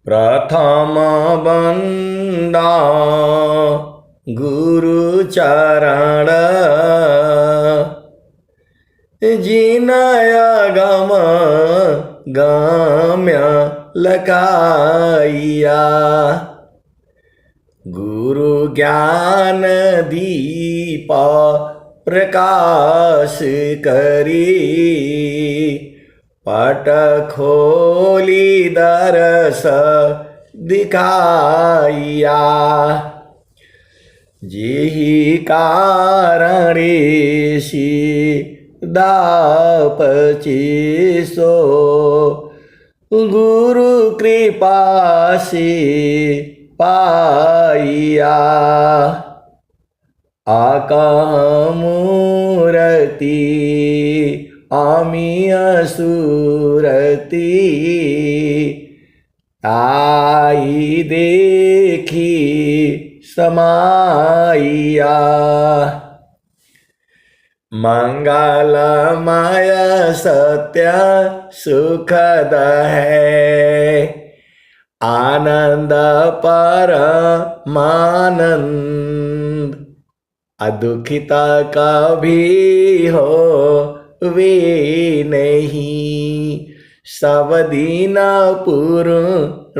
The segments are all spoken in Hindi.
प्रथम बंदा गुरु चरण जिनय गम गम्य लकाइया। गुरु ज्ञान दीप प्रकाश करी पट खोली दरस दिखाइया। जेहि कारणे दापची सो गुरु कृपा से पाइया। आकामूरति आमी असुरति आई देखी समाइया। मंगलमय सत्य सुखद है आनंद परमानंद। अदुखिता कभी हो वे नहीं सब दीन पूर्णानंद।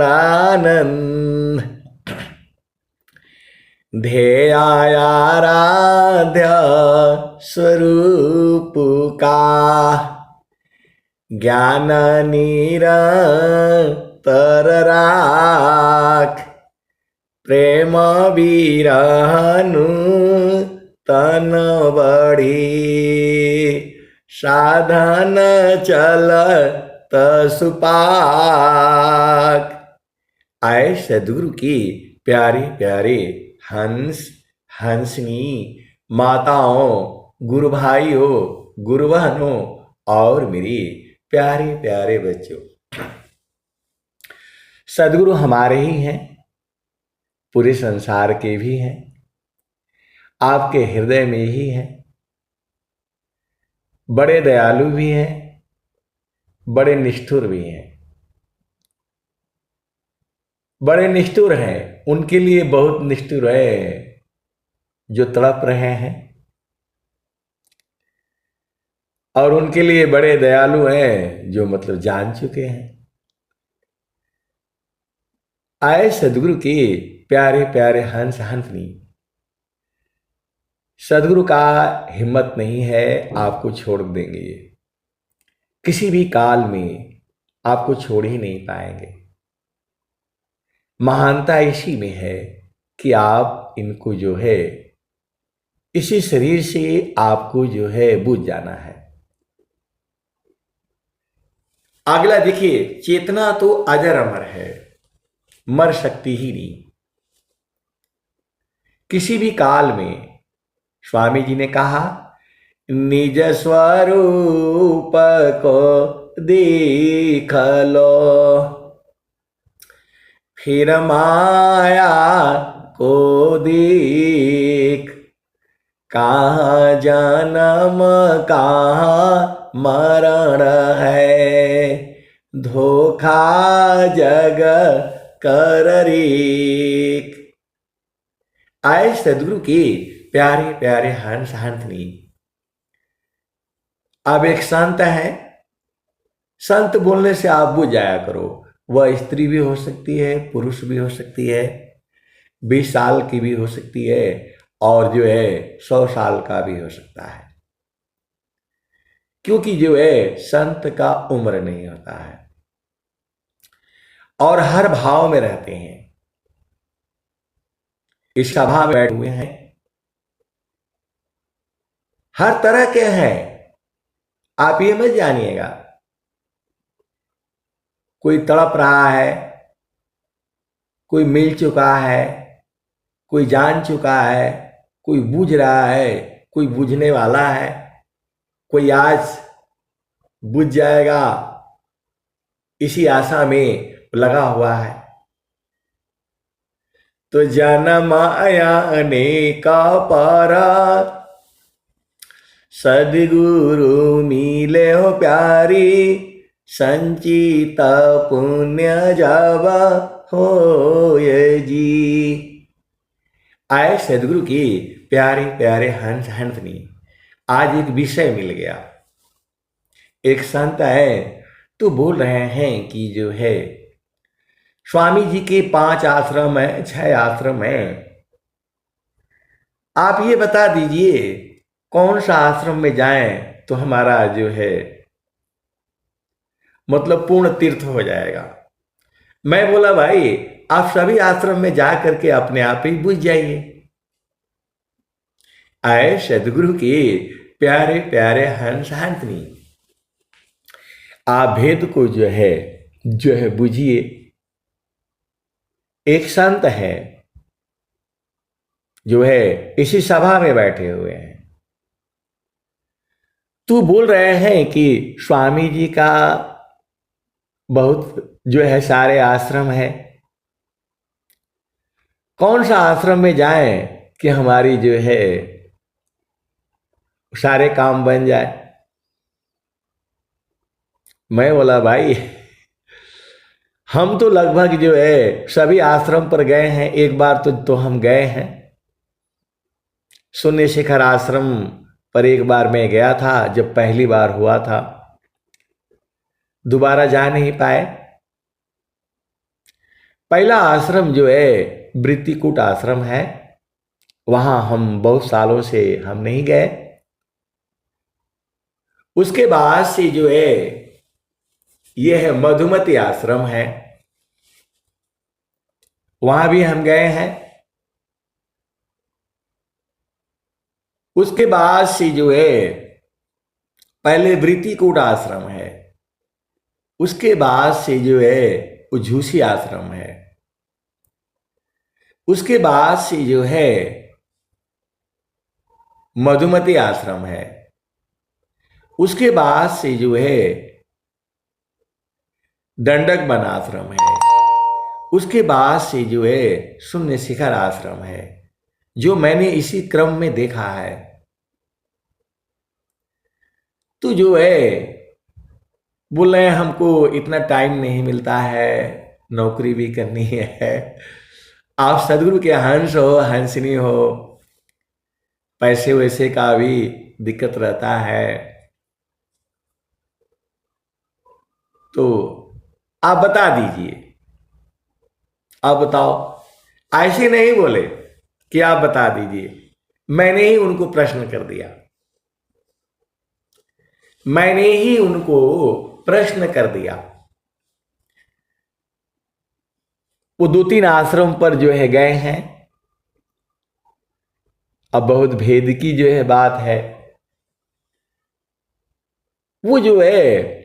ध्येयाराध्य स्वरूप का ज्ञान निरंतर राख। प्रेम विरहनु तन बढ़ी साधन चल सुपाक। आए सद्गुरु की प्यारे प्यारे हंस हंसनी माताओं, गुरु भाइयों, गुरु बहनों और मेरे प्यारे प्यारे बच्चों। सद्गुरु हमारे ही हैं, पूरे संसार के भी हैं, आपके हृदय में ही हैं। बड़े दयालु भी हैं, बड़े निष्ठुर भी हैं। बड़े निष्ठुर हैं, उनके लिए बहुत निष्ठुर है जो तड़प रहे हैं, और उनके लिए बड़े दयालु हैं जो मतलब जान चुके हैं। आए सद्गुरु के प्यारे प्यारे हंस हंसनी। सद्गुरु का हिम्मत नहीं है आपको छोड़ देंगे, किसी भी काल में आपको छोड़ ही नहीं पाएंगे। महानता इसी में है कि आप इनको जो है इसी शरीर से आपको जो है बुझ जाना है। अगला देखिए, चेतना तो अजर अमर है, मर सकती ही नहीं। किसी भी काल में स्वामी जी ने कहा, निज स्वरूप को देख लो फिर माया को देख। कहाँ जन्म कहाँ मरण है, धोखा जग कर रेख। आए सद्गुरु के प्यारे प्यारे हंस हंसनी। अब एक संत है, संत बोलने से आप बुझ जाया करो। वह स्त्री भी हो सकती है, पुरुष भी हो सकती है, 20 साल की भी हो सकती है, और जो है 100 साल का भी हो सकता है। क्योंकि जो है संत का उम्र नहीं होता है, और हर भाव में रहते हैं। इस सभा में बैठे हुए हैं, हर तरह के हैं। आप ये मत जानिएगा कोई तड़प रहा है, कोई मिल चुका है, कोई जान चुका है, कोई बूझ रहा है, कोई बूझने वाला है, कोई आज बुझ जाएगा इसी आशा में लगा हुआ है। तो जन्म आया अनेक पर सद्गुरु मिले हो प्यारी, संचित पुण्य जब होय जी। आए सदगुरु की प्यारे प्यारे हंस हंसनी, आज एक विषय मिल गया। एक संत है तो बोल रहे हैं कि जो है स्वामी जी के 5 आश्रम है, 6 आश्रम है, आप ये बता दीजिए कौन सा आश्रम में जाएं तो हमारा जो है मतलब पूर्ण तीर्थ हो जाएगा। मैं बोला भाई आप सभी आश्रम में जा करके अपने आप ही बुझ जाइए। आए सदगुरु के प्यारे प्यारे हंस हंसनी, आप भेद को जो है बुझिए। एक संत है जो है इसी सभा में बैठे हुए हैं, तू बोल रहे हैं कि स्वामी जी का बहुत जो है सारे आश्रम है, कौन सा आश्रम में जाएं कि हमारी जो है सारे काम बन जाए। मैं बोला भाई हम तो लगभग जो है सभी आश्रम पर गए हैं, एक बार तो हम गए हैं। शून्य शिखर आश्रम पर एक बार मैं गया था, जब पहली बार हुआ था, दोबारा जा नहीं पाए। पहला आश्रम जो है वृत्तिकूट आश्रम है, वहां हम बहुत सालों से हम नहीं गए। उसके बाद से जो है यह है मधुमती आश्रम है, वहां भी हम गए हैं। उसके बाद से जो है पहले वृत्तिकूट आश्रम है, उसके बाद से जो है उझूसी आश्रम है, उसके बाद से जो है मधुमती आश्रम है, उसके बाद से जो है दंडक वन आश्रम है, उसके बाद से जो है शून्य शिखर आश्रम है, जो मैंने इसी क्रम में देखा है। तो जो है बोल रहे हैं हमको इतना टाइम नहीं मिलता है, नौकरी भी करनी है, आप सदगुरु के हंस हो, हंसनी हो, पैसे वैसे का भी दिक्कत रहता है, तो आप बता दीजिए। आप बताओ, ऐसे नहीं बोले कि आप बता दीजिए, मैंने ही उनको प्रश्न कर दिया, मैंने ही उनको प्रश्न कर दिया। वो 2-3 आश्रम पर जो है गए हैं। अब बहुत भेद की जो है बात है, वो जो है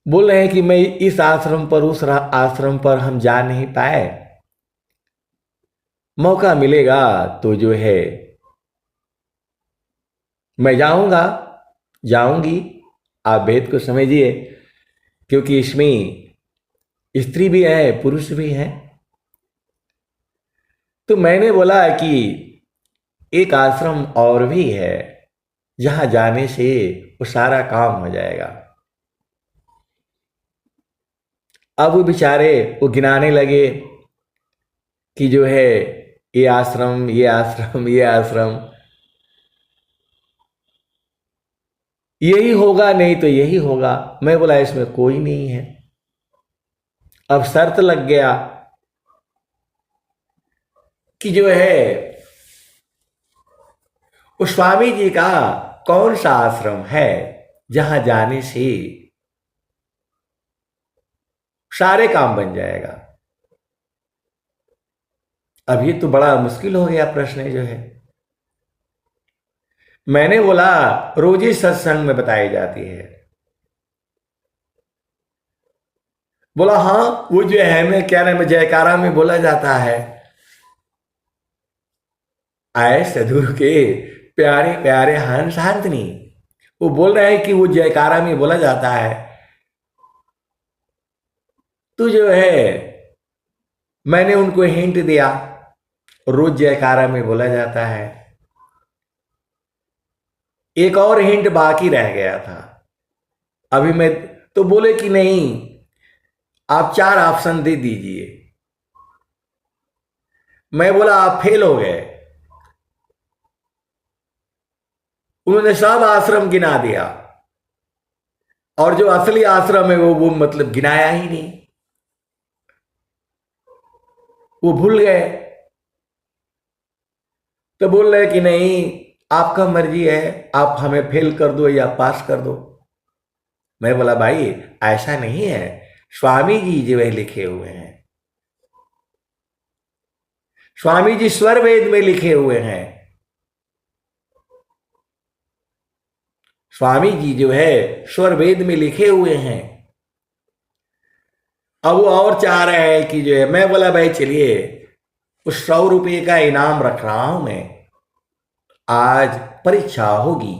बोल रहे हैं कि मैं इस आश्रम पर उस आश्रम पर हम जा नहीं पाए, मौका मिलेगा तो जो है मैं जाऊंगा, जाऊंगी। आप भेद को समझिए, क्योंकि इसमें स्त्री भी है पुरुष भी है। तो मैंने बोला कि एक आश्रम और भी है जहां जाने से वो सारा काम हो जाएगा। अब वो बेचारे वो गिनाने लगे कि जो है ये आश्रम, ये आश्रम, ये आश्रम, यही होगा नहीं तो यही होगा। मैं बोला इसमें कोई नहीं है। अब शर्त लग गया कि जो है उस स्वामी जी का कौन सा आश्रम है जहां जाने से सारे काम बन जाएगा। अब ये तो बड़ा मुश्किल हो गया प्रश्न जो है। मैंने बोला रोजी सत्संग में बताई जाती है। बोला हाँ वो जो है मैं क्या नाम है जयकारा में बोला जाता है। आए सदगुरु के प्यारे प्यारे हंस हंसनी, वो बोल रहे हैं कि वो जयकारा में बोला जाता है। तो जो है मैंने उनको हिंट दिया, रोज जयकारा में बोला जाता है। एक और हिंट बाकी रह गया था, अभी मैं तो बोले कि नहीं, आप 4 ऑप्शन दे दीजिए। मैं बोला आप फेल हो गए। उन्होंने सब आश्रम गिना दिया, और जो असली आश्रम है वो मतलब गिनाया ही नहीं, वो भूल गए। तो बोल रहे कि नहीं, आपका मर्जी है, आप हमें फेल कर दो या पास कर दो। मैं बोला भाई ऐसा नहीं है, स्वामी जी जो है लिखे हुए हैं, स्वामी जी स्वर वेद में लिखे हुए हैं। स्वामी जी जो है स्वर वेद में लिखे हुए हैं। अब वो और चाह रहे हैं कि जो है, मैं बोला भाई चलिए, उस 100 रुपये का इनाम रख रहा हूं मैं, आज परीक्षा होगी,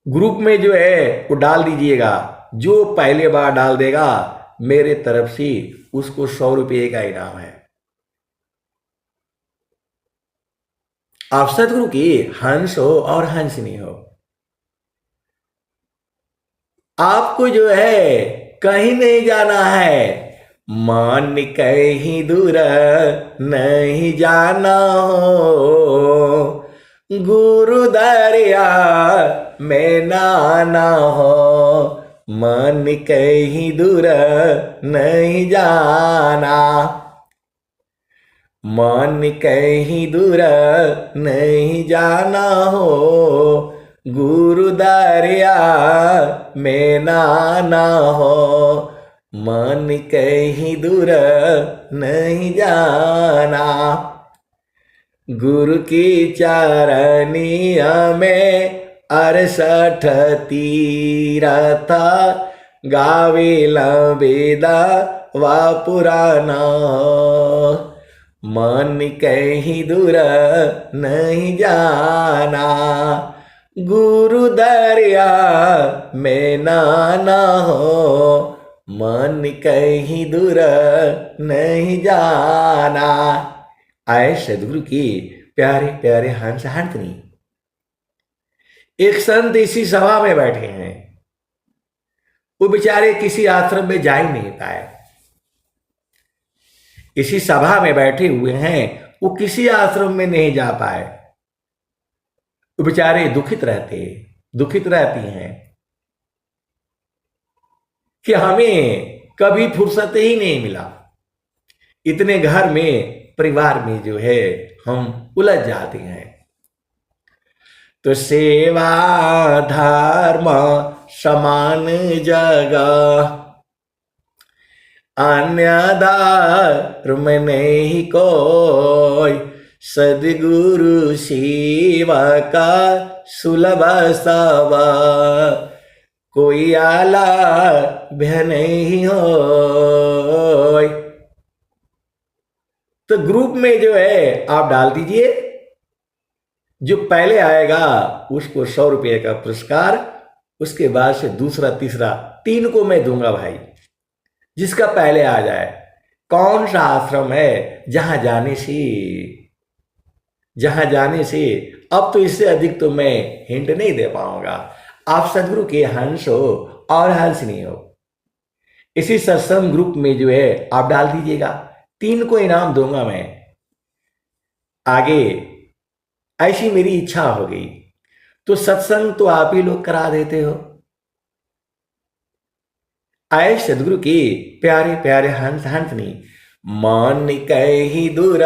ग्रुप में जो है वो डाल दीजिएगा, जो पहले बार डाल देगा मेरे तरफ से उसको 100 रुपये का इनाम है। आप सदगुरु की हंस हो और हंसनी हो, आपको जो है कहीं नहीं जाना है, मान कहीं दूर नहीं जाना हो, गुरु दरिया में नाना हो, मन कहीं दूर नहीं जाना, मन कहीं दूर नहीं जाना हो, गुरु दरिया में नाना हो, मन कहीं दूर नहीं जाना, गुरु की चरनिया में 68 तीरथ गावेला वेदा वा पुराना, मन कहीं दूर नहीं जाना, गुरु दरिया में नाना हो, मन कहीं दूर नहीं जाना। आए सदगुरु की प्यारे प्यारे हंस हंसनी। एक संत इसी सभा में बैठे हैं, वो बेचारे किसी आश्रम में जा ही नहीं पाए, इसी सभा में बैठे हुए हैं, वो किसी आश्रम में नहीं जा पाए, वो बेचारे दुखित रहती हैं कि हमें कभी फुर्सत ही नहीं मिला, इतने घर में परिवार में जो है हम उलझ जाते हैं। तो सेवा धर्म समान जगह, अन्य धर्म नहीं कोई, सदगुरु सेवा का सुलभ सब, कोई आला भय नहीं हो। तो ग्रुप में जो है आप डाल दीजिए, जो पहले आएगा उसको 100 रुपये का पुरस्कार, उसके बाद से दूसरा तीसरा 3 को मैं दूंगा भाई, जिसका पहले आ जाए। कौन सा आश्रम है जहां जाने से अब तो इससे अधिक तो मैं हिंट नहीं दे पाऊंगा। आप सदगुरु के हंस हो और हंसनी हो, इसी सत्संग ग्रुप में जो है आप डाल दीजिएगा, 3 को इनाम दूंगा मैं। आगे ऐसी मेरी इच्छा हो गई तो सत्संग तो आप ही लोग करा देते हो। आए सदगुरु की प्यारे प्यारे हंस हंसनी, मन कहीं दूर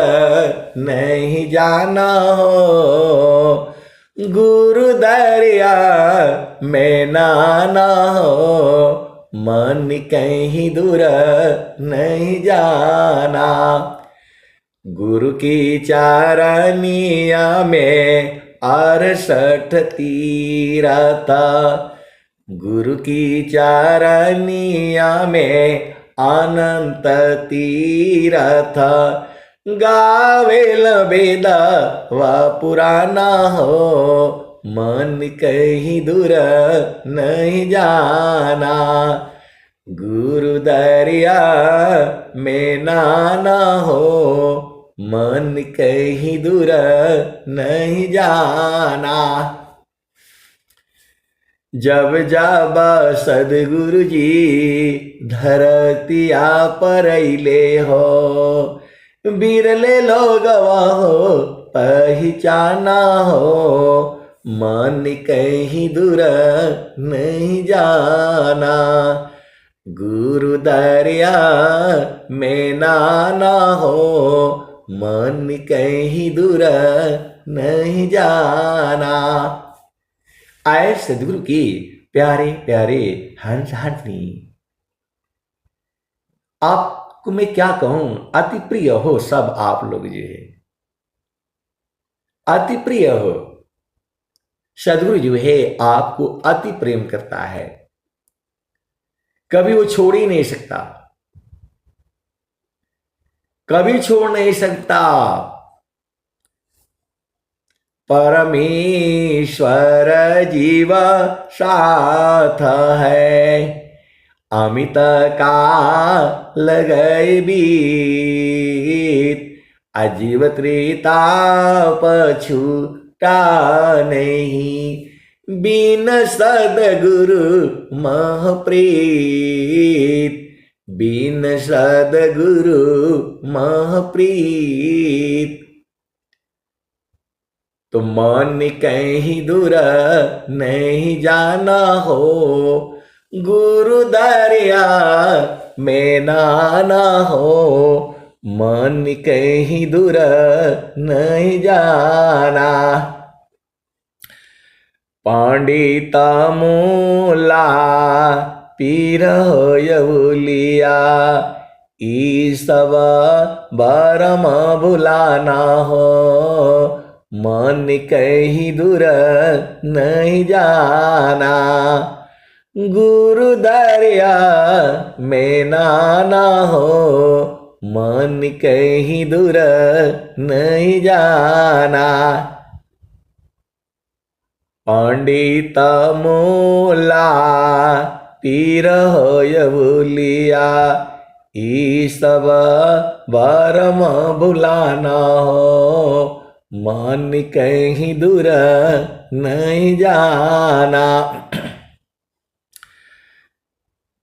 नहीं जाना हो, गुरु दरिया में नाना हो, मन कहीं दूर नहीं जाना, गुरु की चरनिया में 68 तीरथ, गुरु की चरनिया में अनंत तीरथ, गावेल वेद व पुराना हो, मन कहीं दूर नहीं जाना, गुरु दरिया में नाना हो, मन कहीं दूर नहीं जाना। जब जाबा सदगुरु जी धरतिया पर अइले हो, बिरले लोगवा हो पहचाना हो, मन कहीं दूर नहीं जाना, गुरु दरिया में नाना हो, मन कहीं दूर नहीं जाना। आए सदगुरु की प्यारे प्यारे हंस हंसनी, आपको मैं क्या कहूं, अति प्रिय हो सब आप लोग जो है, अति प्रिय हो। सदगुरु जो है आपको अति प्रेम करता है, कभी वो छोड़ ही नहीं सकता, कभी छोड़ नहीं सकता। परमेश्वर जीव साथ है, अमित का लगई बीत, अजीव त्रेता पछूटा नहीं, बिन सदगुरु महप्रीत, बिन सदगुरु महप्रीत, तो मन कहीं दूर नहीं जाना हो, गुरु दरिया में नाना हो, मन कहीं दूर नहीं जाना। पंडित मूला पीर होयलिया, ई सब बरम भुलाना हो, मन कहीं दूर नहीं जाना, गुरु दरिया में नाना हो, मन कहीं दूर नहीं जाना। पंडित मूला पीर होयलिया, ई सब बरम भुलाना हो, मन कहीं दूर नहीं जाना,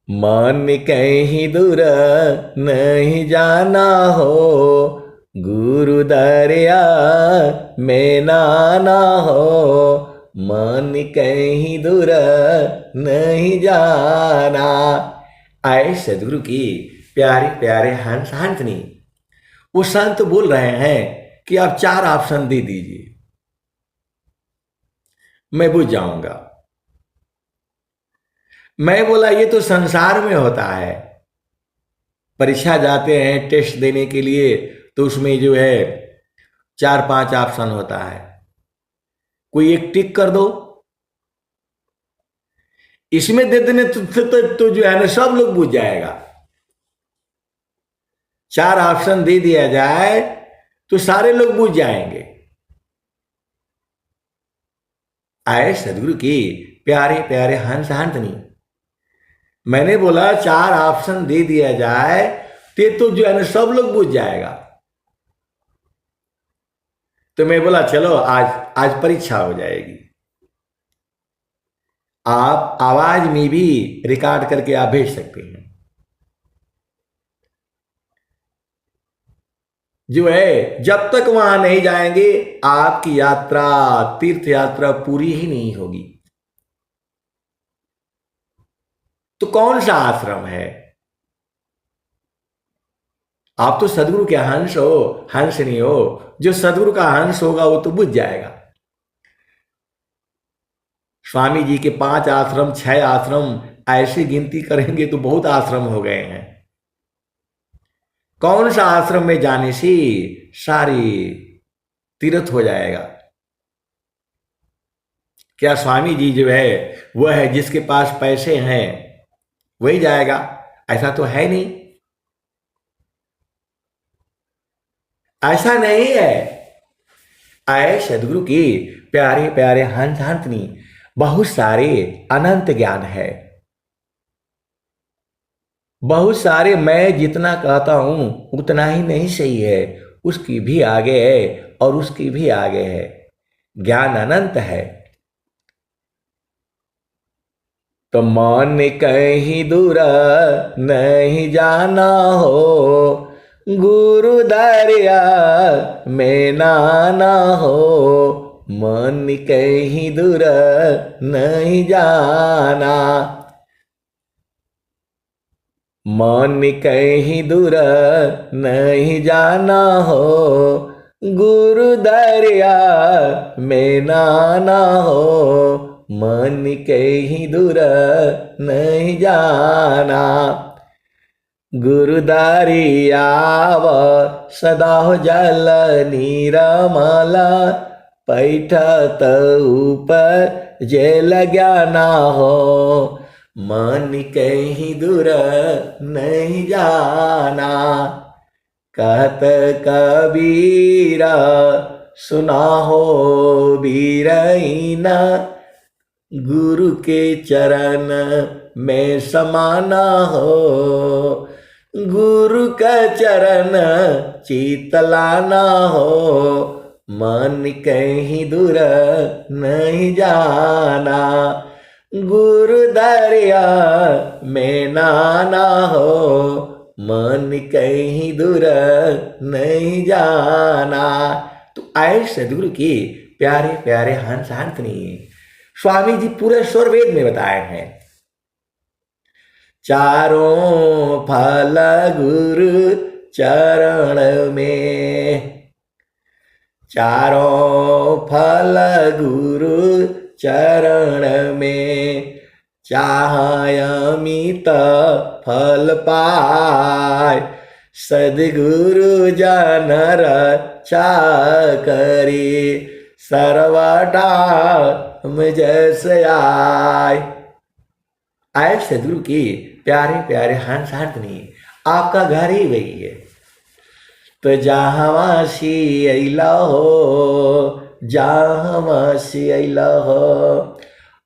मन कहीं दूर नहीं जाना हो, गुरु दरिया में नाना हो, मन कहीं दूर नहीं जाना। आए सदगुरु की प्यारे प्यारे हंस हंसनी, वो संत बोल रहे हैं कि आप 4 ऑप्शन दे दीजिए, मैं बुझ जाऊंगा। मैं बोला ये तो संसार में होता है, परीक्षा जाते हैं टेस्ट देने के लिए, तो उसमें जो है 4-5 ऑप्शन होता है, कोई एक टिक कर दो, इसमें दे देने तो जो है ना सब लोग बुझ जाएगा। 4 ऑप्शन दे दिया जाए तो सारे लोग बुझ जाएंगे। आए सदगुरु की प्यारे प्यारे हंस हंसनी, मैंने बोला 4 ऑप्शन दे दिया जाए तो जो है ना सब लोग बुझ जाएगा। तो मैं बोला चलो आज परीक्षा हो जाएगी, आप आवाज में भी रिकॉर्ड करके आप भेज सकते हैं। जो है जब तक वहां नहीं जाएंगे आपकी यात्रा, तीर्थ यात्रा पूरी ही नहीं होगी। तो कौन सा आश्रम है? आप तो सदगुरु के हंस हो, हंस नहीं हो। जो सदगुरु का हंस होगा वो तो बुझ जाएगा। स्वामी जी के 5 आश्रम 6 आश्रम ऐसी गिनती करेंगे तो बहुत आश्रम हो गए हैं। कौन सा आश्रम में जाने से सारी तीर्थ हो जाएगा? क्या स्वामी जी जो है वह है जिसके पास पैसे हैं वही जाएगा? ऐसा तो है नहीं, ऐसा नहीं है। आए सदगुरु की प्यारे प्यारे हंस हंसनी, बहुत सारे अनंत ज्ञान है, बहुत सारे। मैं जितना कहता हूं उतना ही नहीं सही है, उसकी भी आगे है और उसकी भी आगे है। ज्ञान अनंत है। तो मन कहीं दूर नहीं जाना हो, गुरु दरिया में नाना हो। मन कहीं दूर नहीं जाना, मन कहीं दूर नहीं जाना हो, गुरु दरिया में नाना हो। मन कहीं दूर नहीं जाना, गुरु दरियाव सदा हो जल निरमल, पैठत ऊपर जेल ज्ञाना हो। मन कहीं दूर नहीं जाना, कहत कबीरा सुना हो बीरैना, गुरु के चरण में समाना हो। गुरु का चरण चितलाना हो, मन कहीं दूर नहीं जाना, गुरु दरिया में नाना हो। मन कहीं दूर नहीं जाना। तो आए सदगुरु की प्यारे प्यारे हंस हंसनी स्वामी जी पूरे स्वर वेद में बताए हैं। चारों फल गुरु चरण में, चारों फल गुरु चरण में, चाहे अमित फल पाए, सद्गुरु जन रक्षा करी, सर्वदा जस आए सदगुरु की प्यारे प्यारे हंस हंसनी आपका घर ही वही है। तो जहाँ सी अला हो, जहाँ सी अला हो,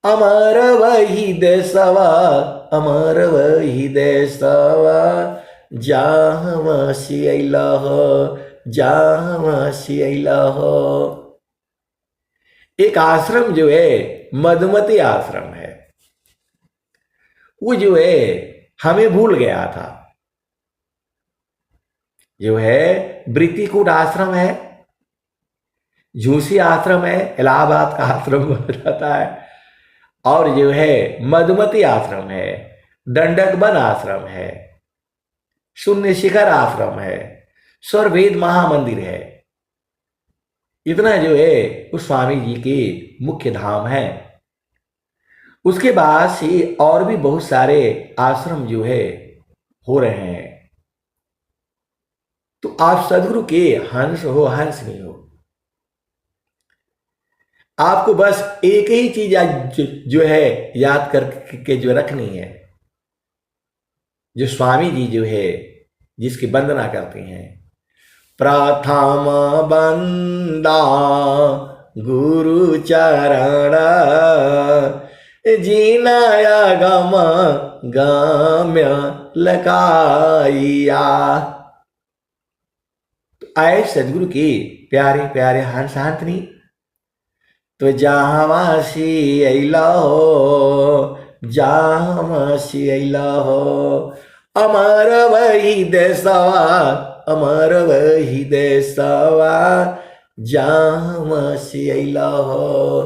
अमर वही देसवा, अमर वही देसवा, जहाँ सी अला हो, जहाँ सी अला हो। एक आश्रम जो है मधुमती आश्रम है, वो जो है हमें भूल गया था। जो है ब्रितिकूट आश्रम है, झूसी आश्रम है, इलाहाबाद का आश्रम बोला जाता है, और जो है मधुमती आश्रम है, दंडकबन आश्रम है, शून्य शिखर आश्रम है, स्वरवेद महामंदिर है। इतना जो है उस स्वामी जी के मुख्य धाम है। उसके बाद से और भी बहुत सारे आश्रम जो है हो रहे हैं। तो आप सदगुरु के हंस हो, हंस नहीं हो। आपको बस एक ही चीज आज जो है याद करके जो रखनी है, जो स्वामी जी जो है जिसकी वंदना करते हैं, प्रथम बंदा गुरु चरण, जीनाया गम गाम्य लकाइया। आए सदगुरु की प्यारे प्यारे हंस हंसनी। तो जहाँ सी अला हो, जहाँ सी अला हो, अमर वही देसवा, अमर वही देसवा, जहाँ सी अला हो।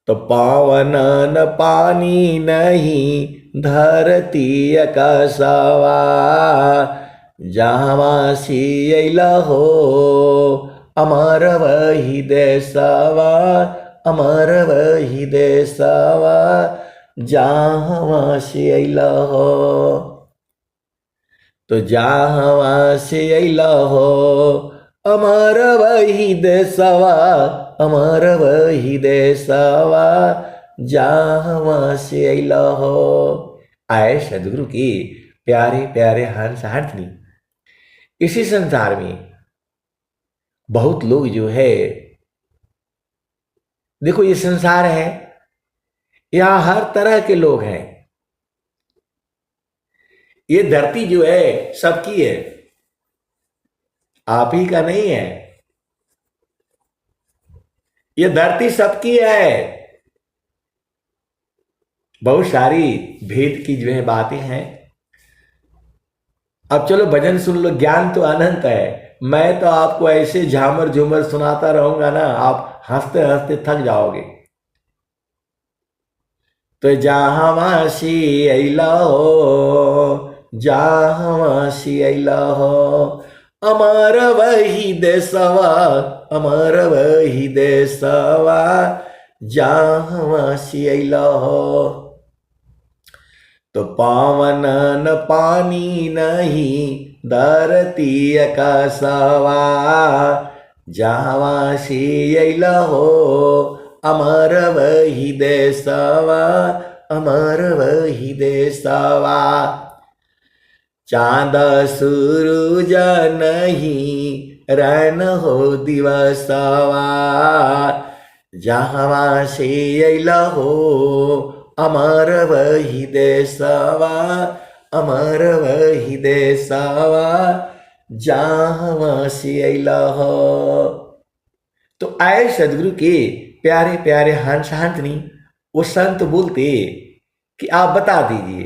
तो पावन न पानी नहीं धरती कसवा, जहाँ सी अला हो, अमर वही देसवा, अमर वही देसवा, जहाँ सी अला हो। तो जहाँ सी अला हो, अमर वही देसवा, अमर वही देसवा, जहाँ से अला हो। आए सदगुरु की प्यारे प्यारे हंस हंसनी। इसी संसार में बहुत लोग जो है, देखो ये संसार है, यहां हर तरह के लोग हैं। ये धरती जो है सबकी है, आप ही का नहीं है। ये धरती सबकी है, बहुत सारी भेद की जो है बातें हैं। अब चलो भजन सुन लो, ज्ञान तो अनंत है। मैं तो आपको ऐसे झामर झूमर सुनाता रहूंगा ना, आप हंसते हंसते थक जाओगे। तो जहाँवासी अइला हो, जहाँवासी अइला हो, अमर वही देसवा, अमर वही देसवा, जहाँवासी अइला हो। तो पावन न पानी नहीं धरती आकाशवा, जहाँवासी अइला हो, अमर वही देसवा, अमर वही देसवा। चांद सूरज नहीं रन हो दिवसवा, जहाँवासी अइला हो, अमर वही देसवा, अमर वही देसवा, जहाँवासी अइला हो। तो आए सदगुरु के प्यारे प्यारे हंस हंसनी, वो संत बोलते कि आप बता दीजिए,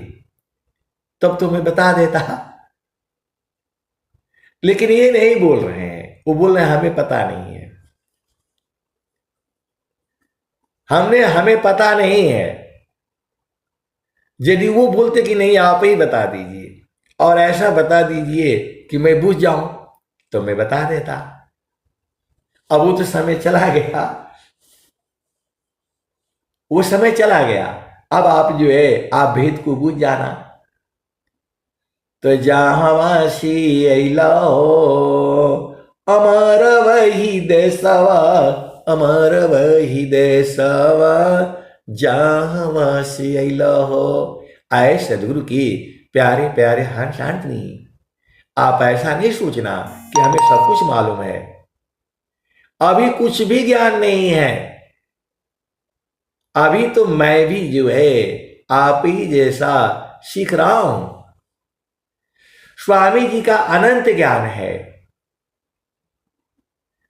तब तो मैं बता देता। लेकिन ये नहीं बोल रहे हैं, वो बोल रहे हैं हमें पता नहीं है, हमें पता नहीं है। यदि वो बोलते कि नहीं आप ही बता दीजिए और ऐसा बता दीजिए कि मैं बुझ जाऊं, तो मैं बता देता। अब वो तो समय चला गया, वो समय चला गया। अब आप जो है आप भेद को बुझ जाना। तो जहाँवासी अइला हो, अमर वही देसवा, अमर वही देसवा, जहाँवासी अइला हो। आए सदगुरु की प्यारे प्यारे हंस हंसनी, आप ऐसा नहीं सोचना कि हमें सब कुछ मालूम है। अभी कुछ भी ज्ञान नहीं है। अभी तो मैं भी जो है आप ही जैसा सीख रहा हूं। स्वामी जी का अनंत ज्ञान है।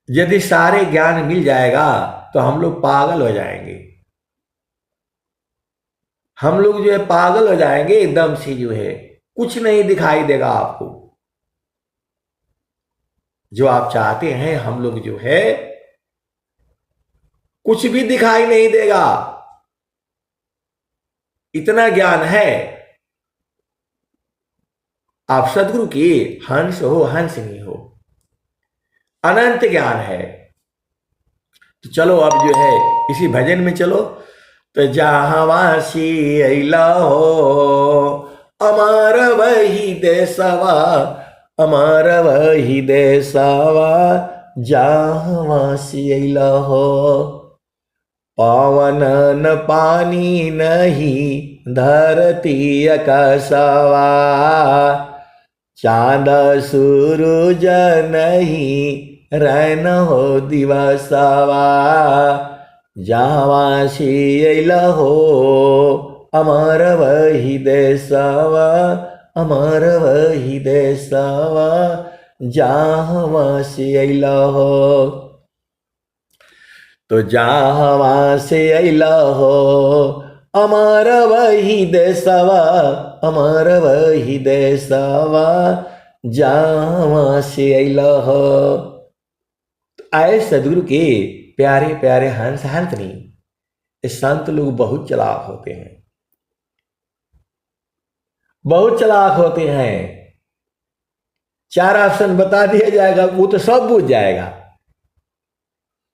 यदि सारे ज्ञान मिल जाएगा तो हम लोग पागल हो जाएंगे। हम लोग जो है पागल हो जाएंगे एकदम से, जो है कुछ नहीं दिखाई देगा आपको। जो आप चाहते हैं हम लोग जो है कुछ भी दिखाई नहीं देगा, इतना ज्ञान है। आप सदगुरु की हंस हो हंसनी हो, अनंत ज्ञान है। तो चलो अब जो है इसी भजन में चलो। तो जहाँवासी अइला हो, अमर वही देसवा, अमर वही देसवा, जहाँवासी अइला हो। पावन न पानी नहीं धरती आकाशवा, चांद सूरज नहीं रैन हो दिवसवा, जहाँवासी अइला हो, अमर वही देसवा, अमर वही देसवा, जहाँवासी अइला हो। तो जहाँवासी अइला हो, अमर वही देसवा, अमर वही देसवा, जहाँवासी अइला हो। आए सदगुरु के प्यारे प्यारे हंस हंसनी, संत लोग बहुत चालाक होते हैं, बहुत चालाक होते हैं। 4 ऑप्शन बता दिया जाएगा, वो तो सब बुझ जाएगा,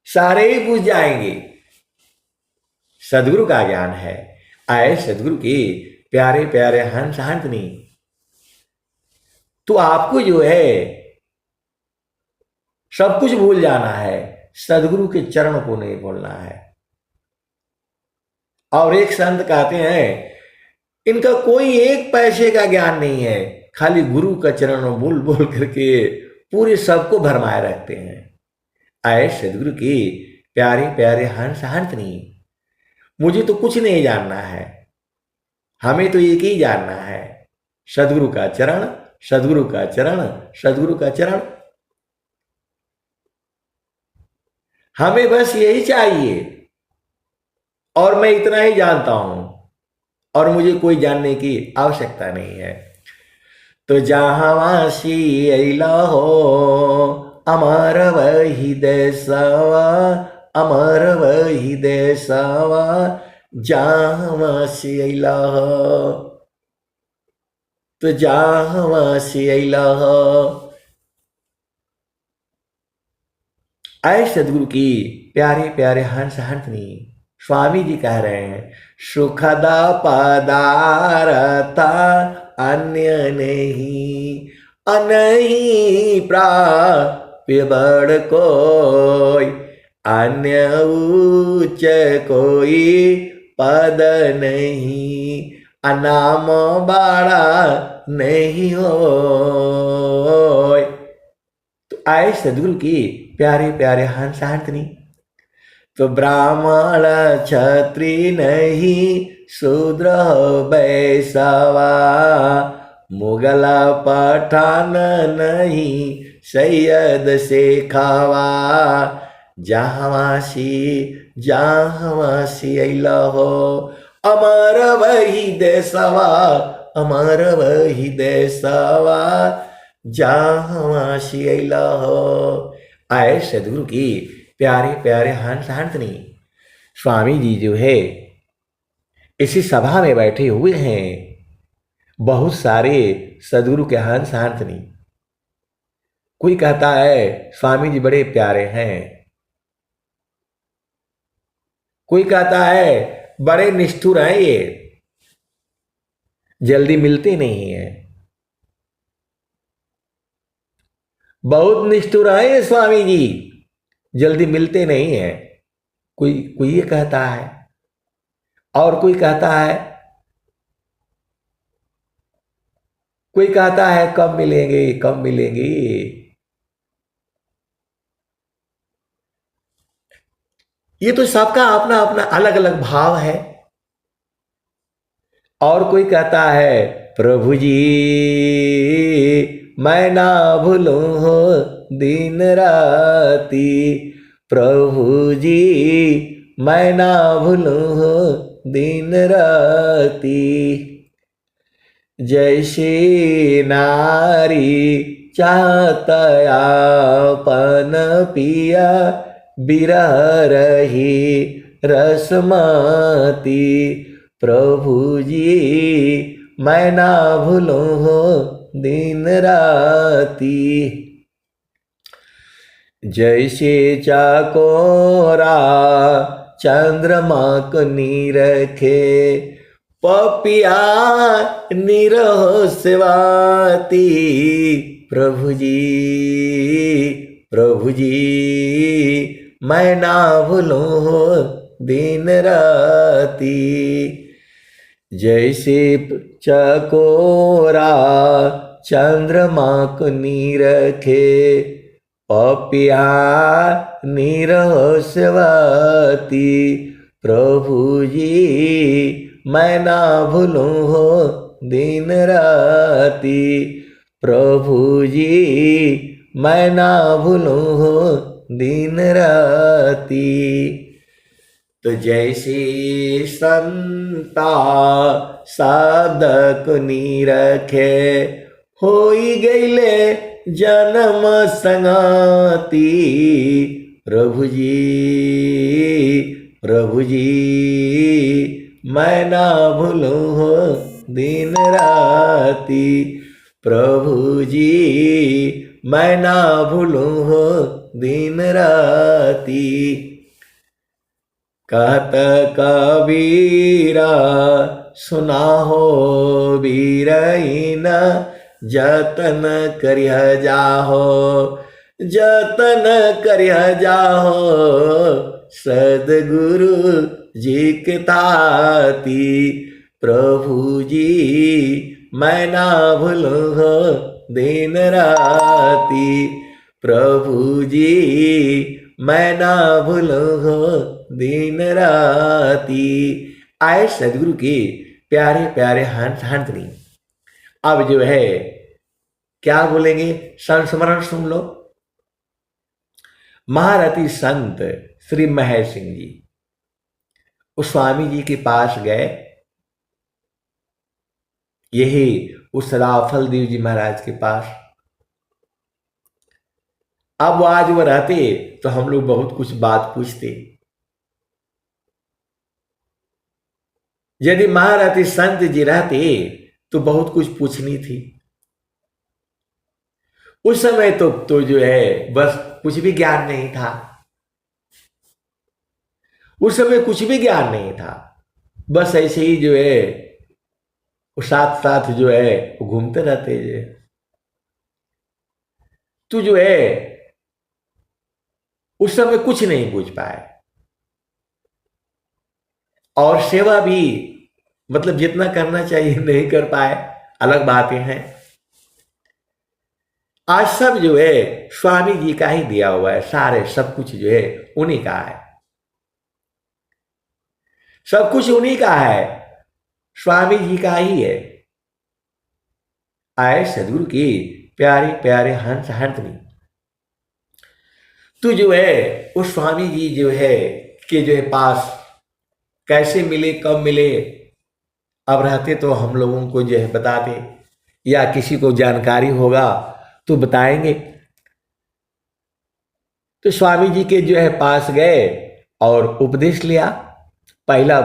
सारे ही बुझ जाएंगे। सदगुरु का ज्ञान है। आए सदगुरु के प्यारे प्यारे हंस हंसनी, तो आपको जो है सब कुछ भूल जाना है, सदगुरु के चरण को नहीं भूलना है। और एक संत कहते हैं इनका कोई एक पैसे का ज्ञान नहीं है, खाली गुरु का चरण बोल बोल करके पूरे सबको भरमाए रखते हैं। आए सदगुरु की प्यारे प्यारे हंस हंसनी, मुझे तो कुछ नहीं जानना है, हमें तो एक ही जानना है, सदगुरु का चरण, सदगुरु का चरण, सदगुरु का चरण। हमें बस यही चाहिए। और मैं इतना ही जानता हूं, और मुझे कोई जानने की आवश्यकता नहीं है। तो जहाँ वासी अइला हो अमर वही देशवा, अमर वही देशवा, जहाँ वासी अइला हो। तो जहाँ वासी अइला हो। आए सदगुरु की प्यारे प्यारे हंस हंसनी स्वामी जी कह रहे हैं, सुखदा पदारथा अन्य नहीं, अनही प्राप्य बड़ कोई, अन्य उच्च कोई पद नहीं, अनाम बाड़ा नहीं हो। तो आए सदगुरु की प्यारे प्यारे हंस हंसनी। तो ब्राह्मण क्षत्रि नहीं शूद्र बैसवा, मुगल पठान नहीं सैयद शेखावा, जहाँवासी जहाँवासी अइला हो अमर वही देशवा, अमर वही देशवा, जहाँवासी अइला हो। आए सदगुरु की प्यारे प्यारे हंस हंसनी स्वामी जी जो है इसी सभा में बैठे हुए हैं। बहुत सारे सदगुरु के हंस हंसनी। कोई कहता है स्वामी जी बड़े प्यारे हैं, कोई कहता है बड़े निष्ठुर हैं, ये जल्दी मिलते नहीं है, बहुत निष्ठुर हैं ये स्वामी जी, जल्दी मिलते नहीं है। कोई कोई ये कहता है, और कोई कहता है, कोई कहता है कब मिलेंगे कब मिलेंगे। ये तो सबका अपना अपना अलग अलग भाव है। और कोई कहता है प्रभु जी मैं ना भूलूं हो दिन राती, प्रभु जी मैं ना भूलूं हो दिन राती, जैसे नारी चाहता आपन पिया, बिरह रही रसमती, प्रभु जी मैं ना भूलूं हो दिन राती, जैसे चाकोरा चंद्रमा को निरखे, पपिया निरहो सेवाती, प्रभु जी प्रभु जी मैं ना भूलूं हो दिन राती, जैसे चकोरा चंद्रमा को निरखे, पपिया निरहो सेवाती, प्रभु जी मैं ना भूलूं हो दिन राती, प्रभु जी मैं ना भूलूं हो दिन राती। तो जैसे संता शब्द को निरखे, होई गईले जन्म संगाती, प्रभु जी प्रभु जी मैं ना भूलूं हो दिन राती, प्रभु जी मैं ना भूलूं हो दिन राती, कहत कबीरा सुना हो बीरहीन, जतन करिह जाहो, जतन करिह जाहो, सदगुरु जी के ताती, प्रभु जी मैं ना भूलूं हो दिन राती, प्रभु जी मैं ना भूलूं हो दिन राती। आए सदगुरु के प्यारे प्यारे हंस हंसनी। अब जो है क्या बोलेंगे, संस्मरण सुन लो। महारथी संत श्री महेश सिंह जी उस स्वामी जी के पास गए यही उस रावफल देव जी महाराज के पास। अब वो आज वो रहते तो हम लोग बहुत कुछ बात पूछते। यदि महारथी संत जी रहते तो बहुत कुछ पूछनी थी। उस समय तो जो है बस कुछ भी ज्ञान नहीं था। उस समय कुछ भी ज्ञान नहीं था, बस ऐसे ही जो है वो साथ साथ जो है वो घूमते रहते जो। तो जो है उस समय कुछ नहीं पूछ पाए, और सेवा भी मतलब जितना करना चाहिए नहीं कर पाए, अलग बातें हैं। आज सब जो है स्वामी जी का ही दिया हुआ है, सारे सब कुछ जो है उन्हीं का है, सब कुछ उन्हीं का है, स्वामी जी का ही है। आए सदगुरु की प्यारे प्यारे हंस हंसनी। तो जो है वो स्वामी जी जो है के जो है पास कैसे मिले, कब मिले, अब रहते तो हम लोगों को जो है बताते, या किसी को जानकारी होगा तो बताएंगे। तो स्वामी जी के जो है पास गए और उपदेश लिया। पहला